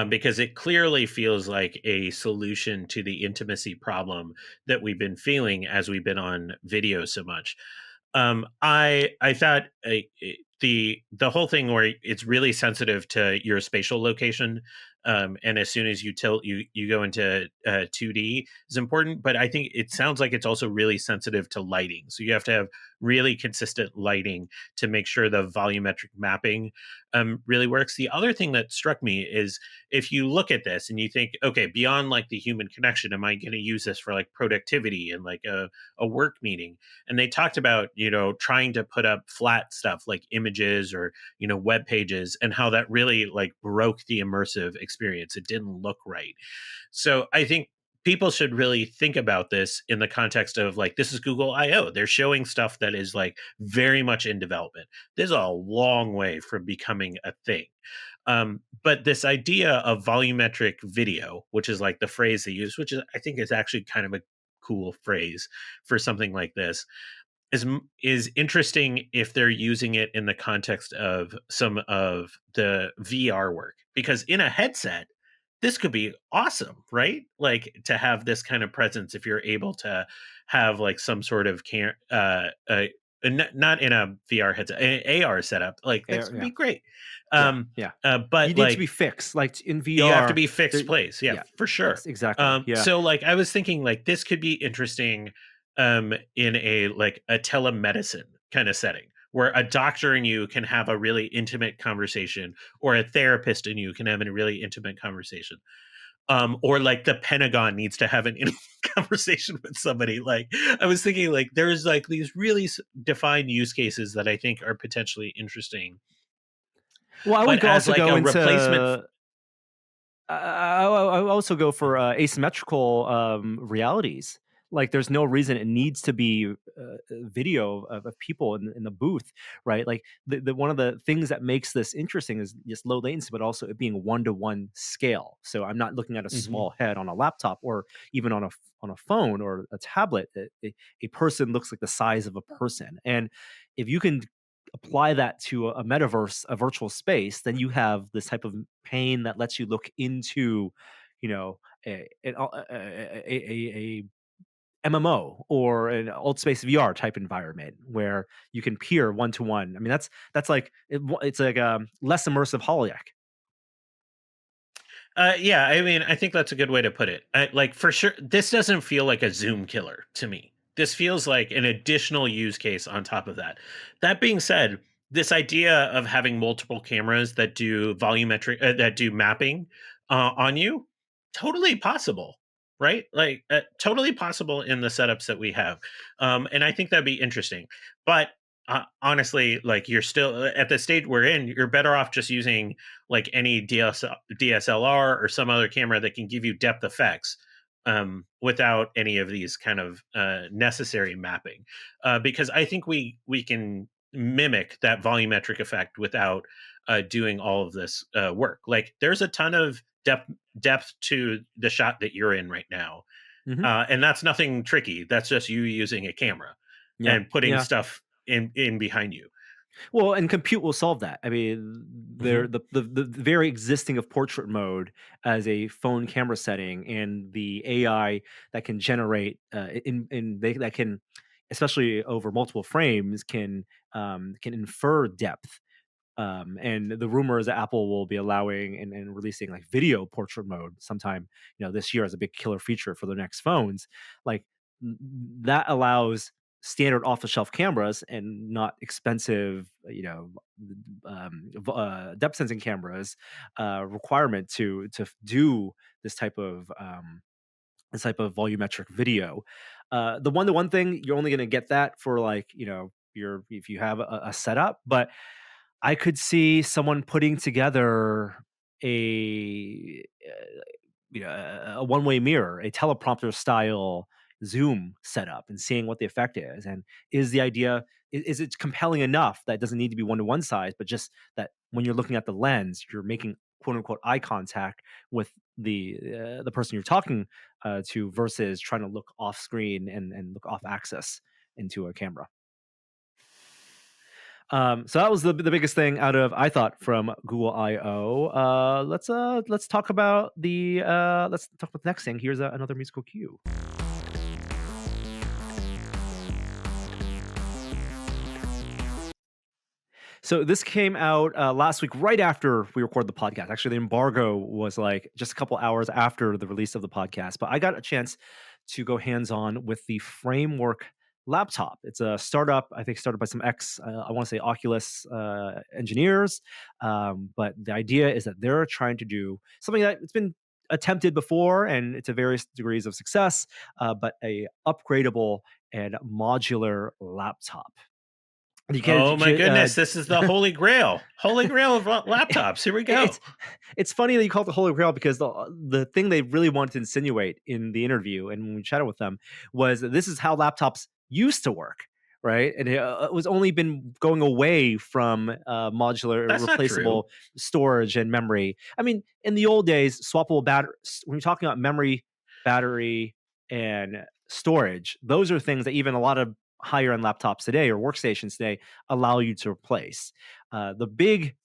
because it clearly feels like a solution to the intimacy problem that we've been feeling as we've been on video so much. I thought the whole thing where it's really sensitive to your spatial location, and as soon as you tilt, you go into 2D is important. But I think it sounds like it's also really sensitive to lighting. So you have to have really consistent lighting to make sure the volumetric mapping really works. The other thing that struck me is if you look at this and you think, okay, beyond like the human connection, am I going to use this for like productivity and like a work meeting? And they talked about, trying to put up flat stuff like images or, web pages, and how that really like broke the immersive experience. It didn't look right. So I think people should really think about this in the context of like, this is Google I/O. They're showing stuff that is like very much in development. There's a long way from becoming a thing. But this idea of volumetric video, which is like the phrase they use, which is I think is actually kind of a cool phrase for something like this, is interesting if they're using it in the context of some of the VR work, because in a headset this could be awesome, right? Like to have this kind of presence if you're able to have like some sort of not in a VR headset, an AR setup, like this would Yeah, be great. yeah, yeah. You But need to be like fixed, like in you have to VR. be fixed There, place. Yeah, yeah, for sure. yes, exactly. Yeah. So like I was thinking like this could be interesting in a like a telemedicine kind of setting where a doctor and you can have a really intimate conversation, or a therapist and you can have a really intimate conversation. Or like the Pentagon needs to have an conversation with somebody. Like I was thinking like there's like these really defined use cases that I think are potentially interesting, Well, I but would as also like go a replacement. into. I would also go for asymmetrical realities. Like, there's no reason it needs to be video of people in the booth, right? Like, the one of the things that makes this interesting is just low latency, but also it being 1-to-1 scale. So I'm not looking at a Mhm. small head on a laptop, or even on a phone or a tablet. A person looks like the size of a person, and if you can apply that to a metaverse, a virtual space, then you have this type of pane that lets you look into, you know, a MMO or an alt space VR type environment where you can peer 1-to-1. I mean, that's like it's like less immersive holodeck. Yeah, I mean, I think that's a good way to put it. Like for sure, this doesn't feel like a Zoom killer to me. This feels like an additional use case on top of that. That being said, this idea of having multiple cameras that do volumetric, that do mapping on you, totally possible, right? Like totally possible in the setups that we have, and I think that'd be interesting. But honestly, like you're still at the stage we're in, you're better off just using like any DSLR or some other camera that can give you depth effects without any of these kind of necessary mapping, because I think we can mimic that volumetric effect without doing all of this work. Like there's a ton of depth to the shot that you're in right now, Hmm. and that's nothing tricky. That's just you using a camera Yeah, and putting yeah. stuff in behind you. Well, and compute will solve that. I mean, Hmm. the very existing of portrait mode as a phone camera setting, and the AI that can generate that can, especially over multiple frames, can infer depth. And the rumor is that Apple will be allowing and releasing like video portrait mode sometime, this year as a big killer feature for their next phones. Like, that allows standard off-the-shelf cameras and not expensive, depth sensing cameras requirement to do this type of volumetric video. The one thing, you're only going to get that for, like, your if you have a setup, but I could see someone putting together a a one-way mirror, a teleprompter style Zoom setup, and seeing what the effect is. And is the idea, is it compelling enough that it doesn't need to be 1-to-1 size, but just that when you're looking at the lens, you're making quote unquote eye contact with the person you're talking to, versus trying to look off screen and look off axis into a camera. So that was the biggest thing out of, I thought, from Google I/O. Let's talk about the next thing. Here's another musical cue. So this came out last week, right after we recorded the podcast. Actually, the embargo was like just a couple hours after the release of the podcast, but I got a chance to go hands on with the framework laptop. It's a startup, I think, started by some I want to say Oculus engineers. But the idea is that they're trying to do something that it's been attempted before, and it's a various degrees of success, but a upgradable and modular laptop. You Oh my can goodness, this is the holy grail. Holy grail of laptops. Here we go. it's it's funny that you call it the Holy Grail because the thing they really wanted to insinuate in the interview and when we chatted with them was that this is how laptops used to work, right? And it was only been going away from modular, That's not true. replaceable storage and memory. I mean, in the old days, swappable battery. When you're talking about memory, battery, and storage, those are things that even a lot of higher end laptops today or workstations today allow you to replace. The big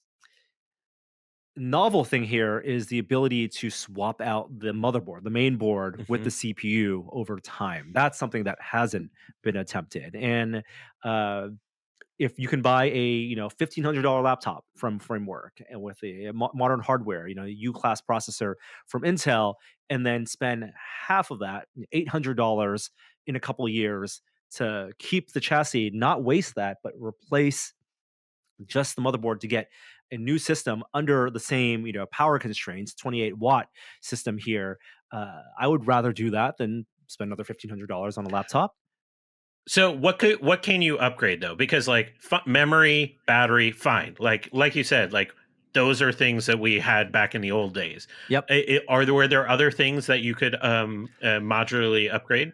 novel thing here is the ability to swap out the motherboard, the main board with Mhm. the CPU over time. That's something that hasn't been attempted. And uh, if you can buy a $1,500 laptop from Framework and with a modern hardware, U class processor from Intel, and then spend half of that, $800 in a couple of years to keep the chassis, not waste that, but replace just the motherboard to get a new system under the same power constraints, 28-watt system here. I would rather do that than spend another $1,500 on a laptop. So what can you upgrade though? Because like memory, battery, fine. Like you said, like those are things that we had back in the old days. Yep. Were there other things that you could modularly upgrade?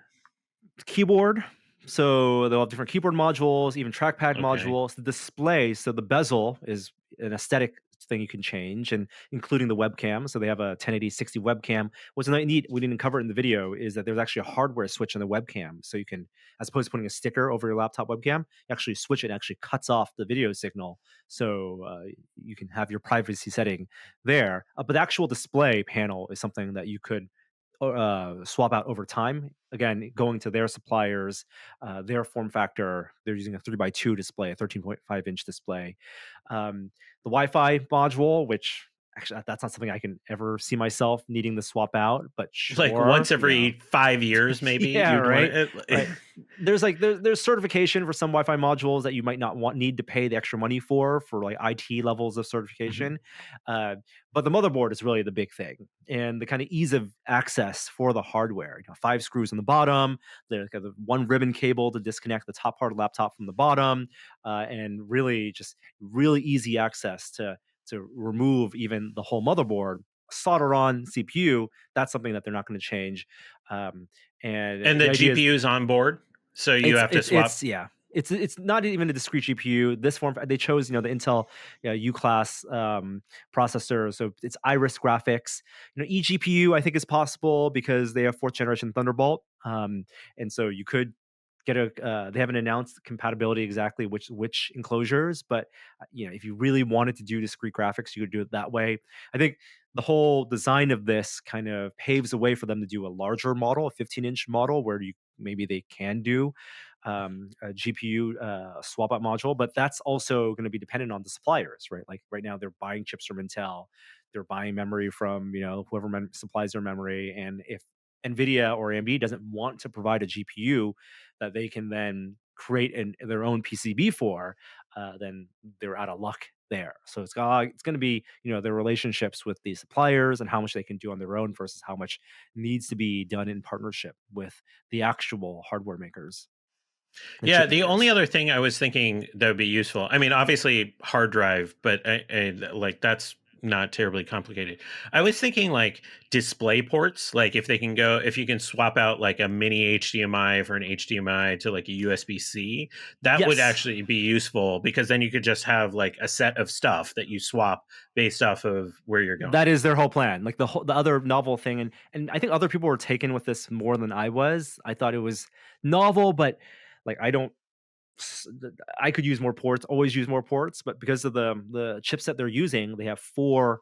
Keyboard. So they'll have different keyboard modules, even trackpad Okay. modules. The display, so the bezel is an aesthetic thing you can change, and including the webcam. So they have a 1080 60 webcam. What's neat, we didn't cover it in the video, is that there's actually a hardware switch on the webcam. So you can, as opposed to putting a sticker over your laptop webcam, you actually switch it and actually cuts off the video signal. So you can have your privacy setting there. But the actual display panel is something that you could swap out over time. Again, going to their suppliers, their form factor, they're using a 3x2 display, a 13.5-inch display. The Wi-Fi module, which actually that's not something I can ever see myself needing to swap out, but Like sure, once every 5 years, maybe yeah, you'd want right, it. right. There's certification for some Wi-Fi modules that you might not need to pay the extra money for like IT levels of Mhm. certification. Uh, but the motherboard is really the big thing, and the kind of ease of access for the hardware. 5 screws on the bottom. There's got the one ribbon cable to disconnect the top part of the laptop from the bottom, and really just really easy access to remove even the whole motherboard, solder on CPU. That's something that they're not going to change. Um, And and the the idea is GPU's on board, so you it's have to it's it's swap. yeah. It's not even a discrete GPU. This form they chose the Intel U class processor, so it's Iris graphics. eGPU I think is possible because they have fourth generation Thunderbolt, and so you could get a. They haven't announced compatibility exactly which enclosures, but if you really wanted to do discrete graphics, you could do it that way. I think the whole design of this kind of paves the way for them to do a larger model, a 15-inch model, where you maybe they can do a GPU swap out module, but that's also going to be dependent on the suppliers, right? Like right now, they're buying chips from Intel, they're buying memory from whoever supplies their memory, and if NVIDIA or AMD doesn't want to provide a GPU that they can then create their own PCB for, then they're out of luck there. So it's going to be their relationships with the suppliers and how much they can do on their own versus how much needs to be done in partnership with the actual hardware makers and Yeah, chip the only makers. other thing I was thinking that would be useful. I mean, obviously hard drive, but like that's not terribly complicated. I was thinking like display ports, like if you can swap out like a mini HDMI for an HDMI to like a USB-C, that would Yes, actually be useful because then you could just have like a set of stuff that you swap based off of where you're that going. is their whole plan. Like the other novel thing, and I think other people were taken with this more than I was. I thought it was novel, but like I don't I could use more ports, always use more ports, but because of the chipset they're using, they have 4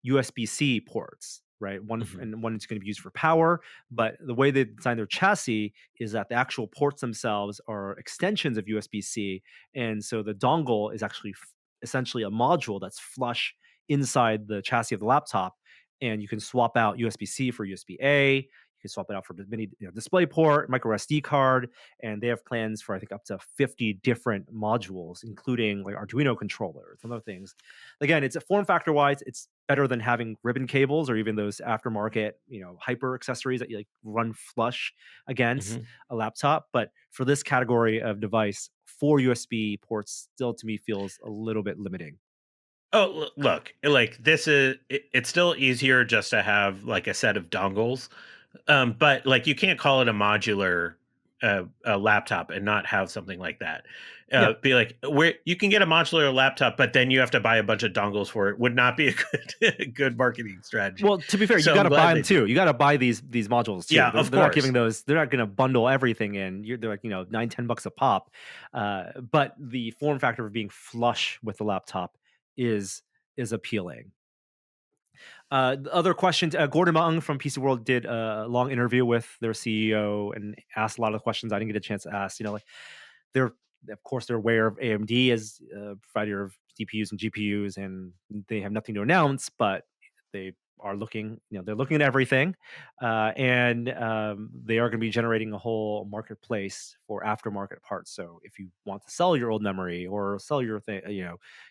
USB-C ports, right? Mhm. And one is going to be used for power, but the way they design their chassis is that the actual ports themselves are extensions of USB-C, and so the dongle is actually essentially a module that's flush inside the chassis of the laptop, and you can swap out USB-C for USB-A. You can swap it out for the mini display port, micro SD card, and they have plans for I think up to 50 different modules, including like Arduino controllers and other things. Again, it's a form factor wise, it's better than having ribbon cables or even those aftermarket, hyper accessories that you like run flush against Mhm. a laptop. But for this category of device, 4 USB ports still to me feels a little bit limiting. Oh, look, like it's still easier just to have like a set of dongles. But like you can't call it a modular a laptop and not have something like that. Yeah. Be like where you can get a modular laptop, but then you have to buy a bunch of dongles for it. Would not be a good good marketing strategy. Well, to be fair, you So got I'm to glad buy them they did. too. You got to buy these modules too. Yeah, They're, of they're not giving course. those. They're not going to bundle everything in. They're like 9-10 bucks a pop. But the form factor of being flush with the laptop is appealing. The other questions. Gordon Mung from PC World did a long interview with their CEO and asked a lot of questions I didn't get a chance to ask. Like they're of course they're aware of AMD as a provider of CPUs and GPUs, and they have nothing to announce, but they are looking. They're looking at everything, and they are going to be generating a whole marketplace for aftermarket parts. So if you want to sell your old memory or sell your thing,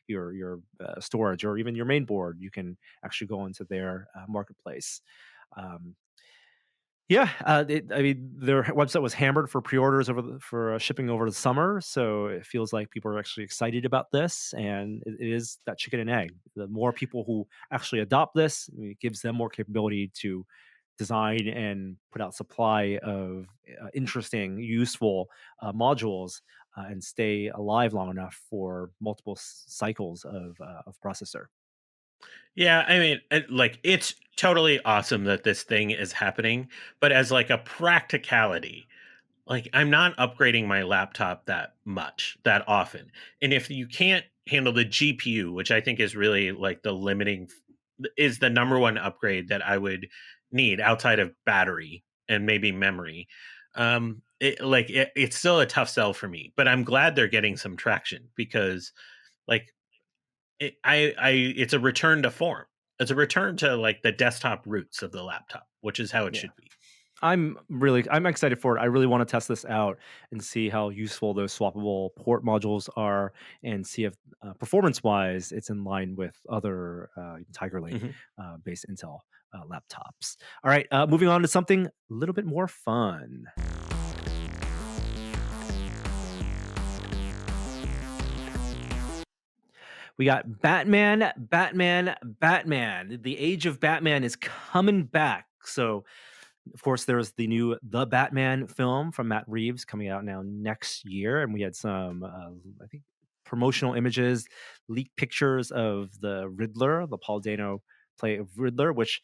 your storage or even your main board, you can actually go into their marketplace. Um, yeah, I mean, their website was hammered for pre-orders for shipping over the summer, so it feels like people are actually excited about this, and it is that chicken and egg. The more people who actually adopt this, it gives them more capability to design and put out supply of interesting, useful modules, and stay alive long enough for multiple cycles of processor. Yeah, I mean, like it's totally awesome that this thing is happening, but as like a practicality, like I'm not upgrading my laptop that much, that often. And if you can't handle the GPU, which I think is really like the is the number one upgrade that I would need outside of battery and maybe memory. It's still a tough sell for me, but I'm glad they're getting some traction because like it's a return to form. It's a return to like the desktop roots of the laptop, which is how it Yeah. should be. I'm excited for it. I really want to test this out and see how useful those swappable port modules are, and see if performance wise it's in line with other Tiger Lake Mhm. based Intel laptops. All right, moving on to something a little bit more fun. We got Batman. The age of Batman is coming back. So of course, there's the new The Batman film from Matt Reeves coming out now next year, and we had some, I think, promotional images, leaked pictures of the Riddler, the Paul Dano play of Riddler, which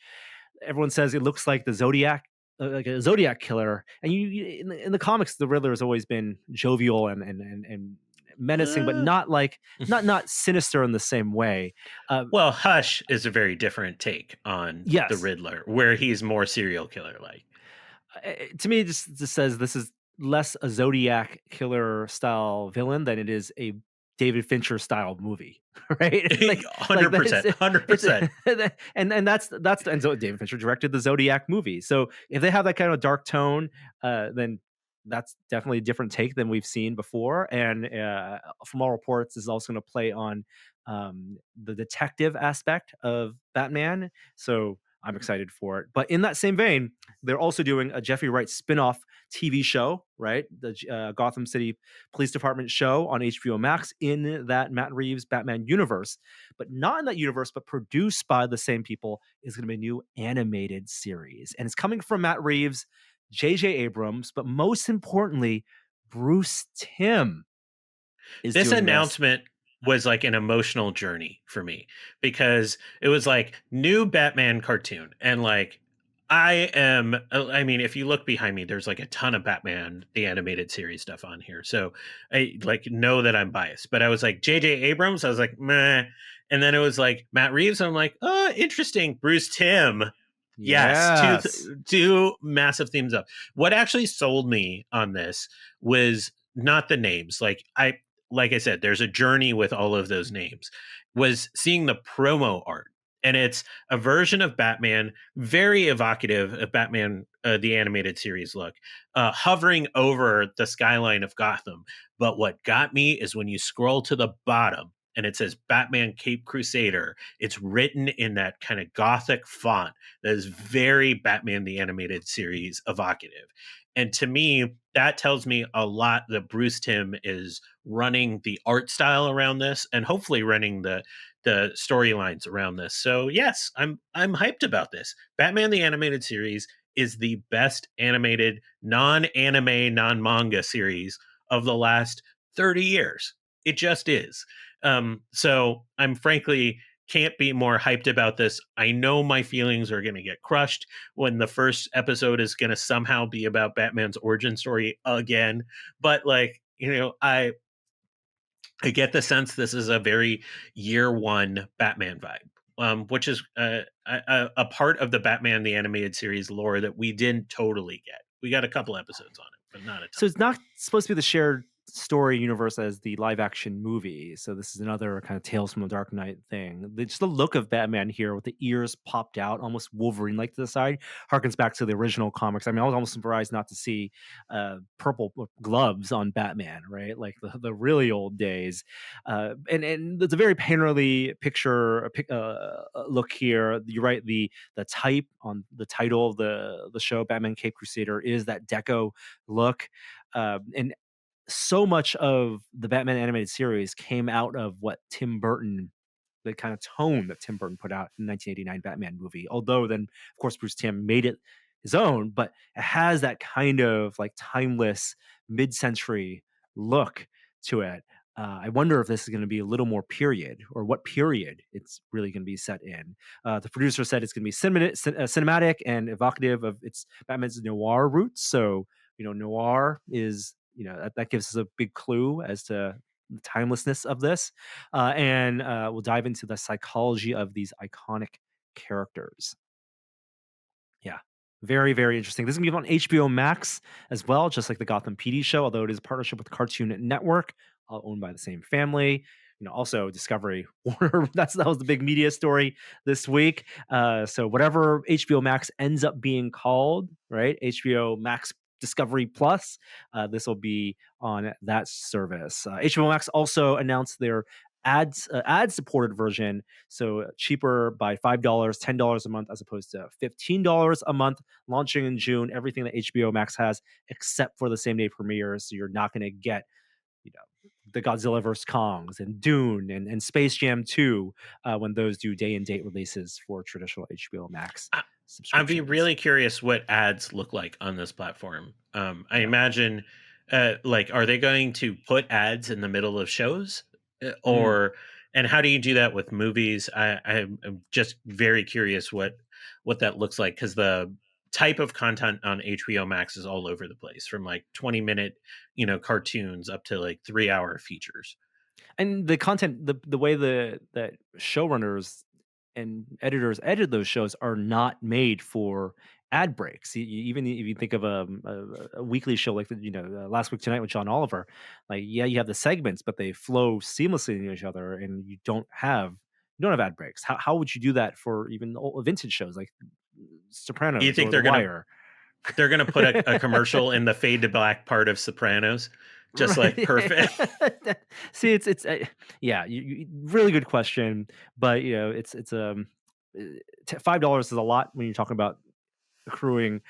everyone says it looks like the Zodiac, like a Zodiac killer. And in the comics, the Riddler has always been jovial and menacing, but Uh, not like not sinister in the same way. Uh, well, Hush is a very different take on the yes, Riddler, where he's more serial killer like. to me, it just says this is less a Zodiac killer style villain than it is a David Fincher style movie, right? Like that is 100%, it's 100%. and that's and so David Fincher directed the Zodiac movie. So if they have that kind of dark tone, then that's definitely a different take than we've seen before. And from all reports, this is also going to play on the detective aspect of Batman. So I'm excited for it. But in that same vein, they're also doing a Jeffrey Wright spin-off TV show, right? The Gotham City Police Department show on HBO Max in that Matt Reeves Batman universe, but not in that universe, but produced by the same people, is going to be a new animated series. And it's coming from Matt Reeves, J.J. Abrams, but most importantly, Bruce Timm is This doing this. announcement was like an emotional journey for me because it was like new Batman cartoon and like I mean if you look behind me there's like a ton of Batman the animated series stuff on here. So I like know that I'm biased, but I was like JJ Abrams, I was like meh, and then it was like Matt Reeves, I'm like, "Oh, interesting. Bruce Timm." Yes, Yes. two massive themes up. What actually sold me on this was not the names. Like I said, there's a journey with all of those names. Was seeing the promo art and it's a version of Batman, very evocative of Batman, the animated series look, hovering over the skyline of Gotham. But what got me is when you scroll to the bottom and it says Batman Cape Crusader, it's written in that kind of gothic font that is very Batman the animated series evocative. And to me, that tells me a lot that Bruce Timm is running the art style around this and hopefully running the storylines around this. So yes, I'm hyped about this. Batman the animated series is the best animated non-anime, non-manga series of the last 30 years. It just is. So I'm frankly can't be more hyped about this. I know my feelings are going to get crushed when the first episode is going to somehow be about Batman's origin story again. But like, I get the sense this is a very year one Batman vibe, which is a part of the Batman the animated series lore that we didn't totally get. We got a couple episodes on it, but not a ton. So it's not supposed to be the shared story universe as the live action movie. So this is another kind of Tales from the Dark Knight thing. Just the look of Batman here with the ears popped out, almost Wolverine like to the side, harkens back to the original comics. I mean, I was almost surprised not to see purple gloves on Batman, right? Like the really old days. And it's a very painterly picture look here. You're right. The type on the title of the show, Batman Cape Crusader, is that deco look. And so much of the Batman animated series came out of what Tim Burton, the kind of tone that Tim Burton put out in the 1989 Batman movie. Although then, of course, Bruce Timm made it his own, but it has that kind of like timeless mid-century look to it. I wonder if this is going to be a little more period, or what period it's really going to be set in. The producer said it's going to be cinematic and evocative of its Batman's noir roots. So, noir is, that gives us a big clue as to the timelessness of this. And we'll dive into the psychology of these iconic characters. Yeah. Very, very interesting. This is going to be on HBO Max as well, just like the Gotham PD show, although it is a partnership with Cartoon Network, all owned by the same family. Also Discovery Warner. That was the big media story this week. So whatever HBO Max ends up being called, right? HBO Max Discovery Plus. This will be on that service. HBO Max also announced their ad supported version, so cheaper by $5, $10 a month as opposed to $15 a month, launching in June. Everything that HBO Max has except for the same day premieres, so you're not going to get the Godzilla vs. Kongs and Dune and Space Jam 2 when those do day and date releases for traditional HBO Max I'd be subscriptions. really curious what ads look like on this platform. I imagine, are they going to put ads in the middle of shows, and how do you do that with movies? I'm just very curious what that looks like, because the type of content on HBO Max is all over the place, from like 20-minute, cartoons up to like 3-hour features. And the content, the way that showrunners and editors edit those shows are not made for ad breaks. Even if you think of a weekly show like Last Week Tonight with John Oliver, like you have the segments, but they flow seamlessly into each other, and you don't have ad breaks. How would you do that for even old vintage shows like You Sopranos think or The Wire? they're gonna put a commercial in the fade to black part of Sopranos, just like perfect? See, it's yeah, really good question, but it's $5 is a lot when you're talking about accruing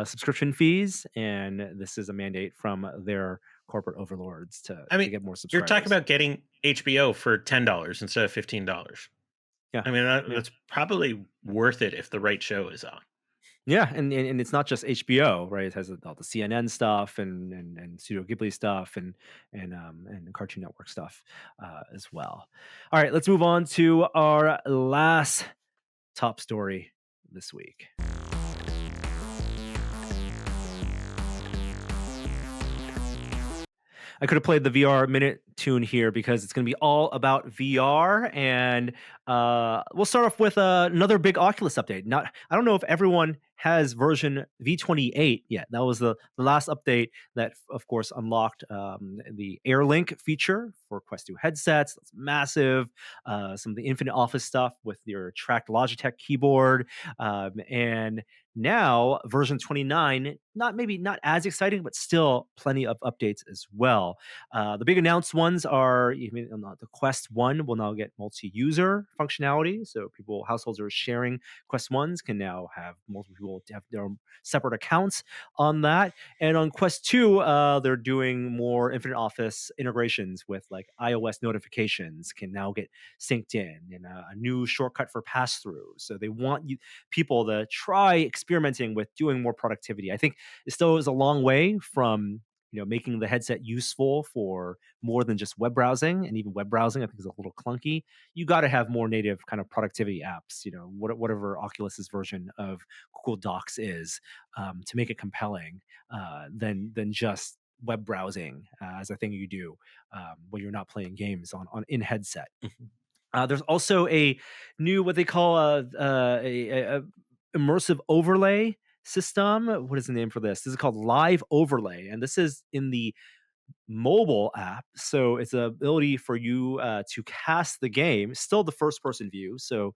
subscription fees, and this is a mandate from their corporate overlords to I mean, get more you're talking subscribers. about getting HBO for $10 instead of $15. Yeah, I mean, yeah, that's probably worth it if the right show is on. yeah, and it's not just HBO, right? It has all the CNN stuff and Studio Ghibli stuff and Cartoon Network stuff as well. All right, let's move on to our last top story this week. I could have played the VR minute tune here because it's going to be all about VR, and we'll start off with another big Oculus update. Not, I don't know if everyone has version V28 yet. That was the last update that, of course, unlocked the AirLink feature for Quest 2 headsets. That's massive. Some of the Infinite Office stuff with your tracked Logitech keyboard, and now version 29, not as exciting, but still plenty of updates as well. The big announced ones are even the Quest 1 will now get multi-user functionality. So households are sharing Quest 1s can now have multiple people have their own separate accounts on that. And on Quest 2, they're doing more Infinite Office integrations with like iOS notifications can now get synced in, and a new shortcut for pass-through. So they want people to try experimenting with doing more productivity. I think it still is a long way from making the headset useful for more than just web browsing, and even web browsing I think is a little clunky. You got to have more native kind of productivity apps, whatever Oculus's version of Google Docs is, to make it compelling, than just web browsing as a thing you do when you're not playing games on in headset. There's also a new what they call a immersive overlay system. What is the name for this? This is called Live Overlay, and this is in the mobile app. So it's the ability for you to cast the game, still the first person view. So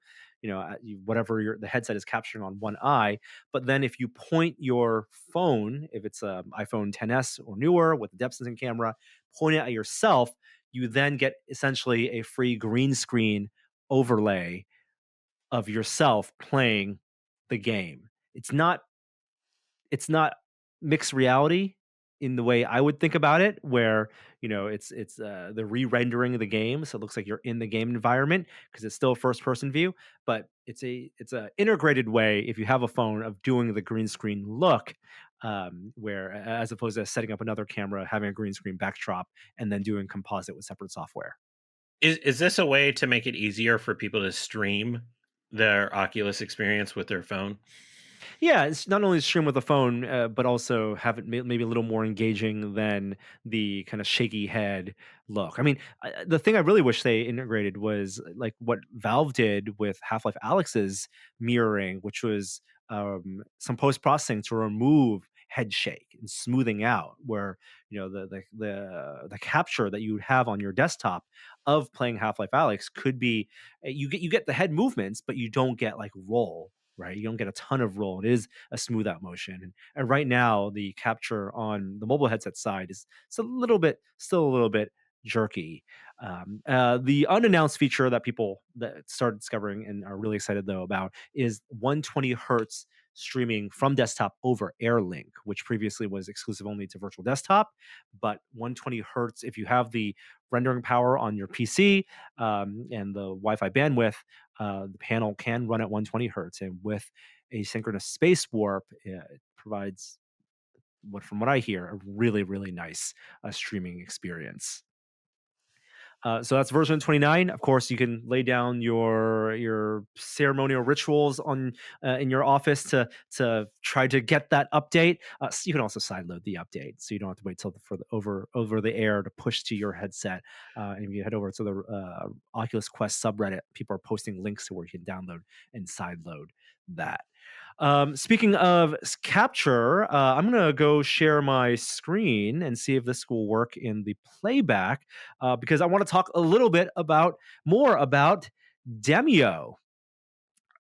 whatever the headset is capturing on one eye, but then if you point your phone, if it's a iPhone 10s or newer with the depth sensing camera, point it at yourself, you then get essentially a free green screen overlay of yourself playing the game. It's not mixed reality in the way I would think about it, where it's the re-rendering of the game, so it looks like you're in the game environment because it's still first person view, but it's a integrated way if you have a phone of doing the green screen look, where as opposed to setting up another camera, having a green screen backdrop, and then doing composite with separate software. Is this a way to make it easier for people to stream their Oculus experience with their phone? Yeah, it's not only stream with a phone, but also have it maybe a little more engaging than the kind of shaky head look. I mean, the thing I really wish they integrated was like what Valve did with Half-Life Alyx's mirroring, which was some post processing to remove head shake and smoothing out, where the capture that you would have on your desktop of playing Half-Life Alyx could be, you get the head movements, but you don't get like roll, right? You don't get a ton of roll. It is a smooth out motion. And right now, the capture on the mobile headset side is still a little bit jerky. The unannounced feature that people that started discovering and are really excited though about is 120 hertz streaming from desktop over AirLink, which previously was exclusive only to virtual desktop. But 120 hertz, if you have the rendering power on your PC, and the Wi-Fi bandwidth, the panel can run at 120 hertz, and with asynchronous space warp, it provides from what I hear, a really really nice streaming experience. So that's version 29. Of course, you can lay down your ceremonial rituals on in your office to try to get that update. You can also sideload the update, so you don't have to wait till for the over the air to push to your headset. And if you head over to the Oculus Quest subreddit, people are posting links to where you can download and sideload that. Speaking of capture, I'm gonna go share my screen and see if this will work in the playback, because I want to talk a little bit more about Demeo.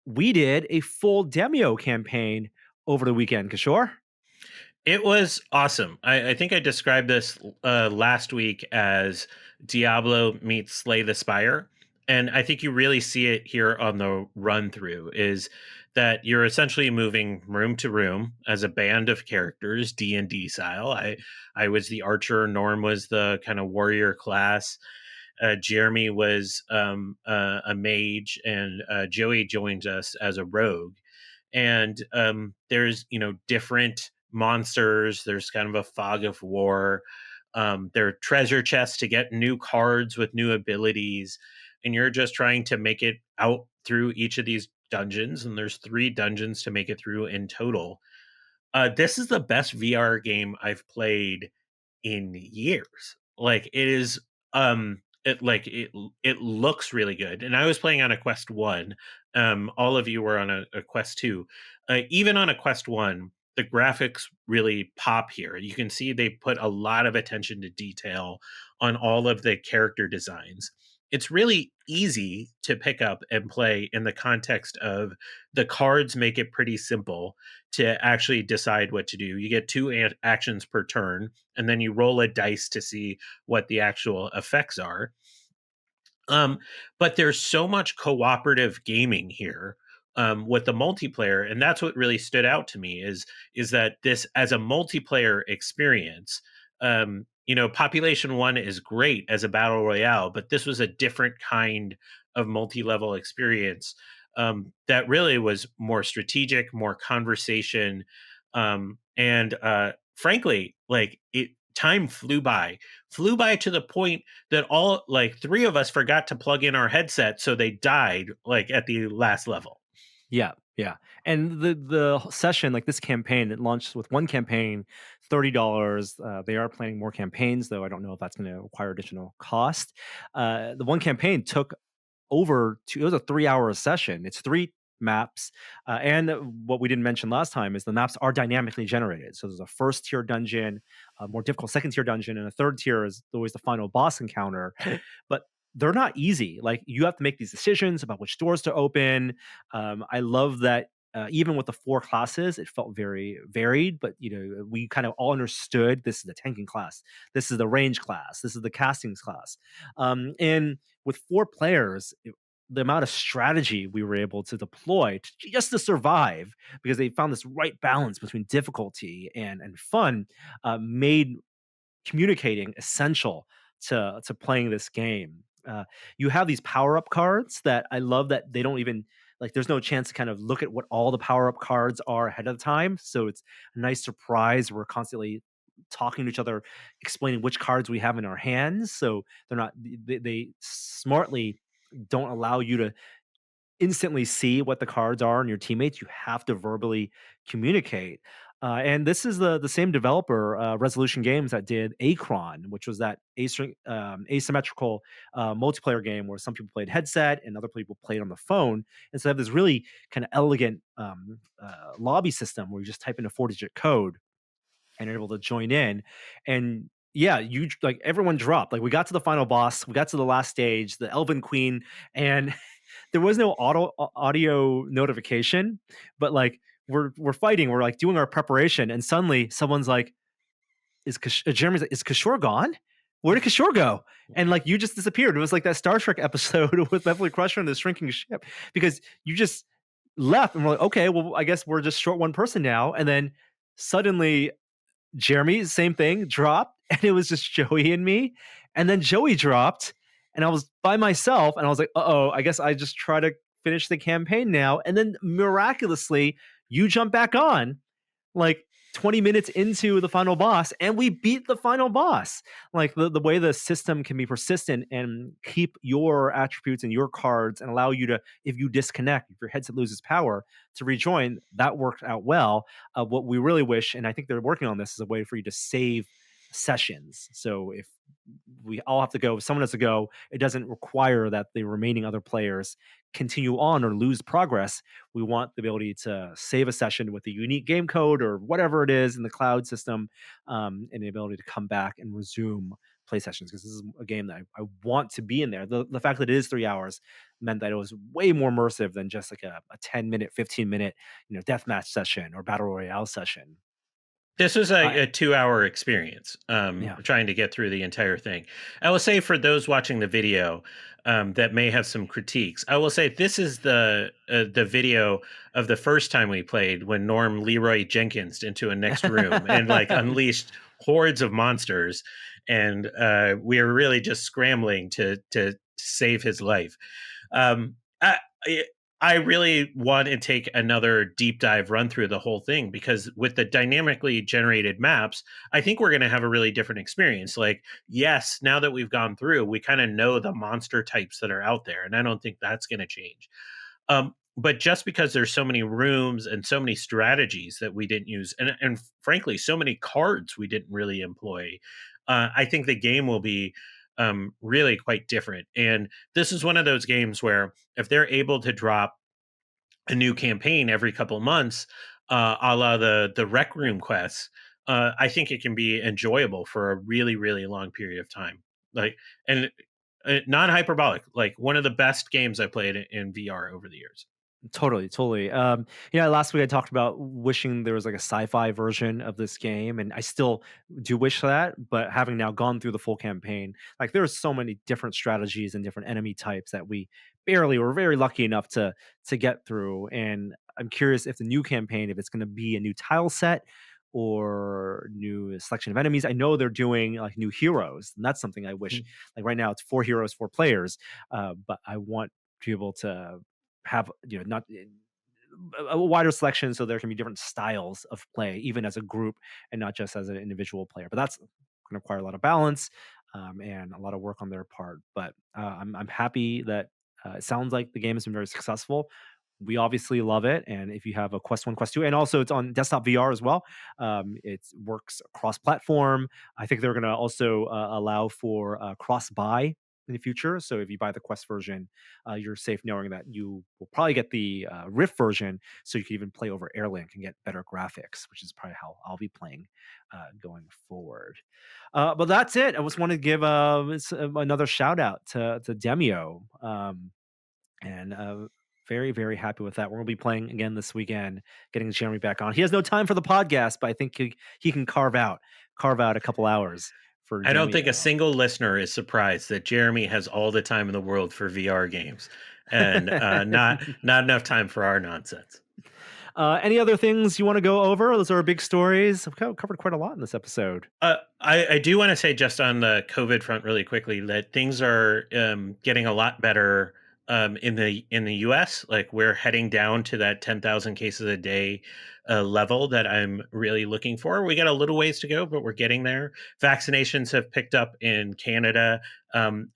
We did a full Demeo campaign over the weekend, Kishore. It was awesome. I think I described this last week as Diablo meets Slay the Spire. And I think you really see it here on the run through is that you're essentially moving room to room as a band of characters, D&D style. I was the archer, Norm was the kind of warrior class. Jeremy was a mage, and Joey joins us as a rogue. And there's different monsters. There's kind of a fog of war. There are treasure chests to get new cards with new abilities, and you're just trying to make it out through each of these dungeons. And there's 3 dungeons to make it through in total. This is the best VR game I've played in years. Like it is it like it looks really good. And I was playing on a Quest 1. All of you were on a Quest 2. Even on a Quest 1, the graphics really pop here. You can see they put a lot of attention to detail on all of the character designs. It's really easy to pick up and play in the context of the cards make it pretty simple to actually decide what to do. You get two actions per turn, and then you roll a dice to see what the actual effects are. Um, but there's so much cooperative gaming here with the multiplayer, and that's what really stood out to me is that this as a multiplayer experience. Population One is great as a battle royale, but this was a different kind of multi-level experience that really was more strategic, more conversation, and frankly, like it time flew by to the point that all like three of us forgot to plug in our headset, so they died like at the last level. Yeah, yeah. And the session, like this campaign, it launched with one campaign, $30. They are planning more campaigns, though I don't know if that's going to require additional cost. The one campaign took over two, it was a 3 hour session. It's three maps. And what we didn't mention last time is the maps are dynamically generated. So there's a first tier dungeon, a more difficult second tier dungeon, and a third tier is always the final boss encounter. But they're not easy. Like you have to make these decisions about which doors to open. I love that even with the four classes, it felt very varied. But we kind of all understood this is the tanking class, this is the range class, this is the castings class, and with four players, the amount of strategy we were able to deploy just to survive, because they found this right balance between difficulty and fun, made communicating essential to playing this game. You have these power up cards that I love that they don't even like. There's no chance to kind of look at what all the power up cards are ahead of time, so it's a nice surprise. We're constantly talking to each other, explaining which cards we have in our hands. So they're not they smartly don't allow you to instantly see what the cards are on your teammates. You have to verbally communicate. And this is the same developer, Resolution Games, that did Acron, which was that asymmetrical multiplayer game where some people played headset and other people played on the phone. And so they have this really kind of elegant lobby system where you just type in a 4-digit code and you're able to join in. And yeah, you like everyone dropped. Like we got to the final boss, we got to the last stage, the Elven Queen, and there was no audio notification, but like we're fighting, we're like doing our preparation, and suddenly someone's like, Jeremy's like, is Kishore gone? Where did Kishore go? And like you just disappeared. It was like that Star Trek episode with Beverly Crusher and the shrinking ship, because you just left and we're like, okay, well, I guess we're just short one person now. And then suddenly Jeremy, same thing, dropped, and it was just Joey and me. And then Joey dropped, and I was by myself, and I was like, "Uh-oh, I guess I just try to finish the campaign now." And then miraculously, you jump back on, like 20 minutes into the final boss, and we beat the final boss. Like the way the system can be persistent and keep your attributes and your cards and allow you to, if you disconnect, if your headset loses power, to rejoin, that worked out well. What we really wish, and I think they're working on this, is a way for you to save sessions. So if we all have to go, if someone has to go, it doesn't require that the remaining other players continue on or lose progress. We want the ability to save a session with a unique game code or whatever it is in the cloud system, and the ability to come back and resume play sessions, because this is a game that I want to be in there. The fact that it is 3 hours meant that it was way more immersive than just like a 10-minute, 15-minute, deathmatch session or battle royale session. This was I a 2-hour experience, Yeah. trying to get through the entire thing. I will say for those watching the video that may have some critiques, I will say this is the video of the first time we played when Norm Leroy Jenkins into a next room and like unleashed hordes of monsters, and we were really just scrambling to save his life. Um, I, I really want to take another deep dive run through the whole thing, because with the dynamically generated maps, I think we're going to have a really different experience. Like, yes, now that we've gone through, we kind of know the monster types that are out there, and I don't think that's going to change. But just because there's so many rooms and so many strategies that we didn't use, and frankly, so many cards we didn't really employ, I think the game will be really quite different. And this is one of those games where if they're able to drop a new campaign every couple months, a la the Rec Room quests, I think it can be enjoyable for a really really long period of time. Like, and non hyperbolic, like one of the best games I played in VR over the years. Totally, totally. Yeah, last week I talked about wishing there was like a sci-fi version of this game, and I still do wish that. But having now gone through the full campaign, like there's so many different strategies and different enemy types that we barely were very lucky enough to get through. And I'm curious if the new campaign, if it's going to be a new tile set or new selection of enemies. I know they're doing like new heroes, and that's something I wish. Like right now, it's 4 heroes, 4 players, but I want to be able to have not a wider selection so there can be different styles of play even as a group and not just as an individual player, but that's going to require a lot of balance and a lot of work on their part. But I'm happy that it sounds like the game has been very successful. We obviously love it, and if you have a Quest 1, Quest 2, and also it's on desktop VR as well, it works cross platform. I think they're going to also allow for cross buy in the future. So if you buy the Quest version, you're safe knowing that you will probably get the Rift version, so you can even play over Airlink and get better graphics, which is probably how I'll be playing going forward. But that's it. I just want to give another shout out to Demeo, and very very happy with that. We're gonna be playing again this weekend, getting Jeremy back on. He has no time for the podcast, but I think he can carve out a couple hours for I don't think a Demeo. single listener is surprised that Jeremy has all the time in the world for VR games, and not enough time for our nonsense. Any other things you want to go over? Those are our big stories. We've covered quite a lot in this episode. I do want to say just on the COVID front really quickly that things are getting a lot better in the U.S. Like we're heading down to that 10,000 cases a day level that I'm really looking for. We got a little ways to go, but we're getting there. Vaccinations have picked up in Canada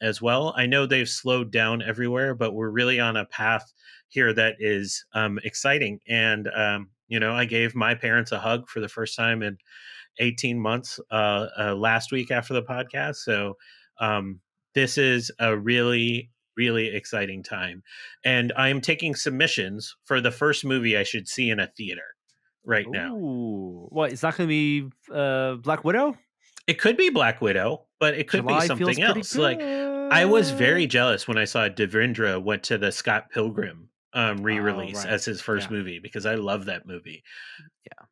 as well. I know they've slowed down everywhere, but we're really on a path here that is exciting. And I gave my parents a hug for the first time in 18 months last week after the podcast. So this is a really, really exciting time. And I'm taking submissions for the first movie I should see in a theater right now. Ooh, what? It's not going to be Black Widow? It could be Black Widow, but it could be July feels something pretty else. Like I was very good. jealous when I saw Devendra went to the Scott Pilgrim Oh, re-release right. as his first Yeah. movie because I love that movie. Yeah.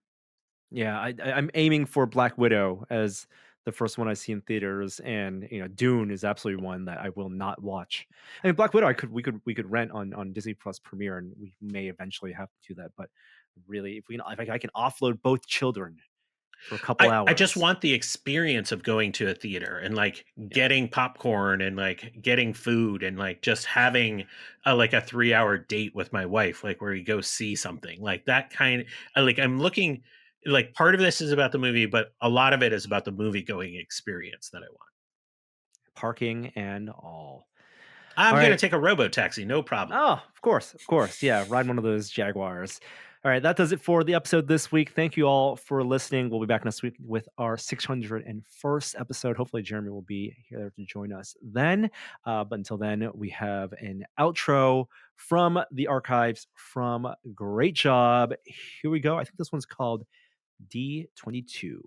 Yeah. I'm aiming for Black Widow as the first one I see in theaters, and Dune is absolutely one that I will not watch. I mean, Black Widow, we could rent on Disney Plus Premiere, and we may eventually have to do that. But really, if I can offload both children for a couple I just hours, want the experience of going to a theater and like yeah, getting popcorn and like getting food and like just having like a 3 hour date with my wife, like where we go see something like that kind. Like I'm looking, like part of this is about the movie, but a lot of it is about the movie going experience that I want. parking and all. I'm All gonna right. take a robo taxi, no problem. Oh, of course, of course. Yeah, ride one of those Jaguars. All right, that does it for the episode this week. Thank you all for listening. We'll be back next week with our 601st episode. Hopefully, Jeremy will be here to join us then. But until then, we have an outro from the archives from Great Job. Here we go. I think this one's called D22.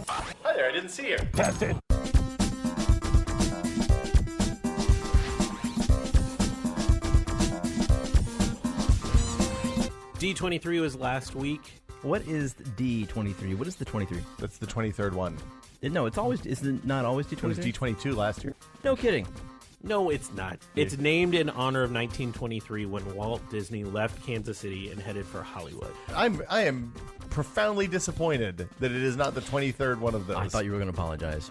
Hi there, I didn't see you. Test it. D23 was last week. What is D23? What is the 23? That's the 23rd one. No, it's always, is it not always It was D23? D22 last year. No kidding. No, it's not. It's named in honor of 1923 when Walt Disney left Kansas City and headed for Hollywood. I am profoundly disappointed that it is not the 23rd one of those. I thought you were going to apologize.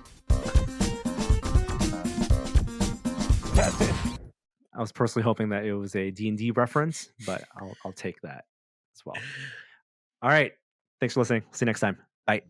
Test it. I was personally hoping that it was a D&D reference, but I'll take that as well. All right. Thanks for listening. See you next time. Bye.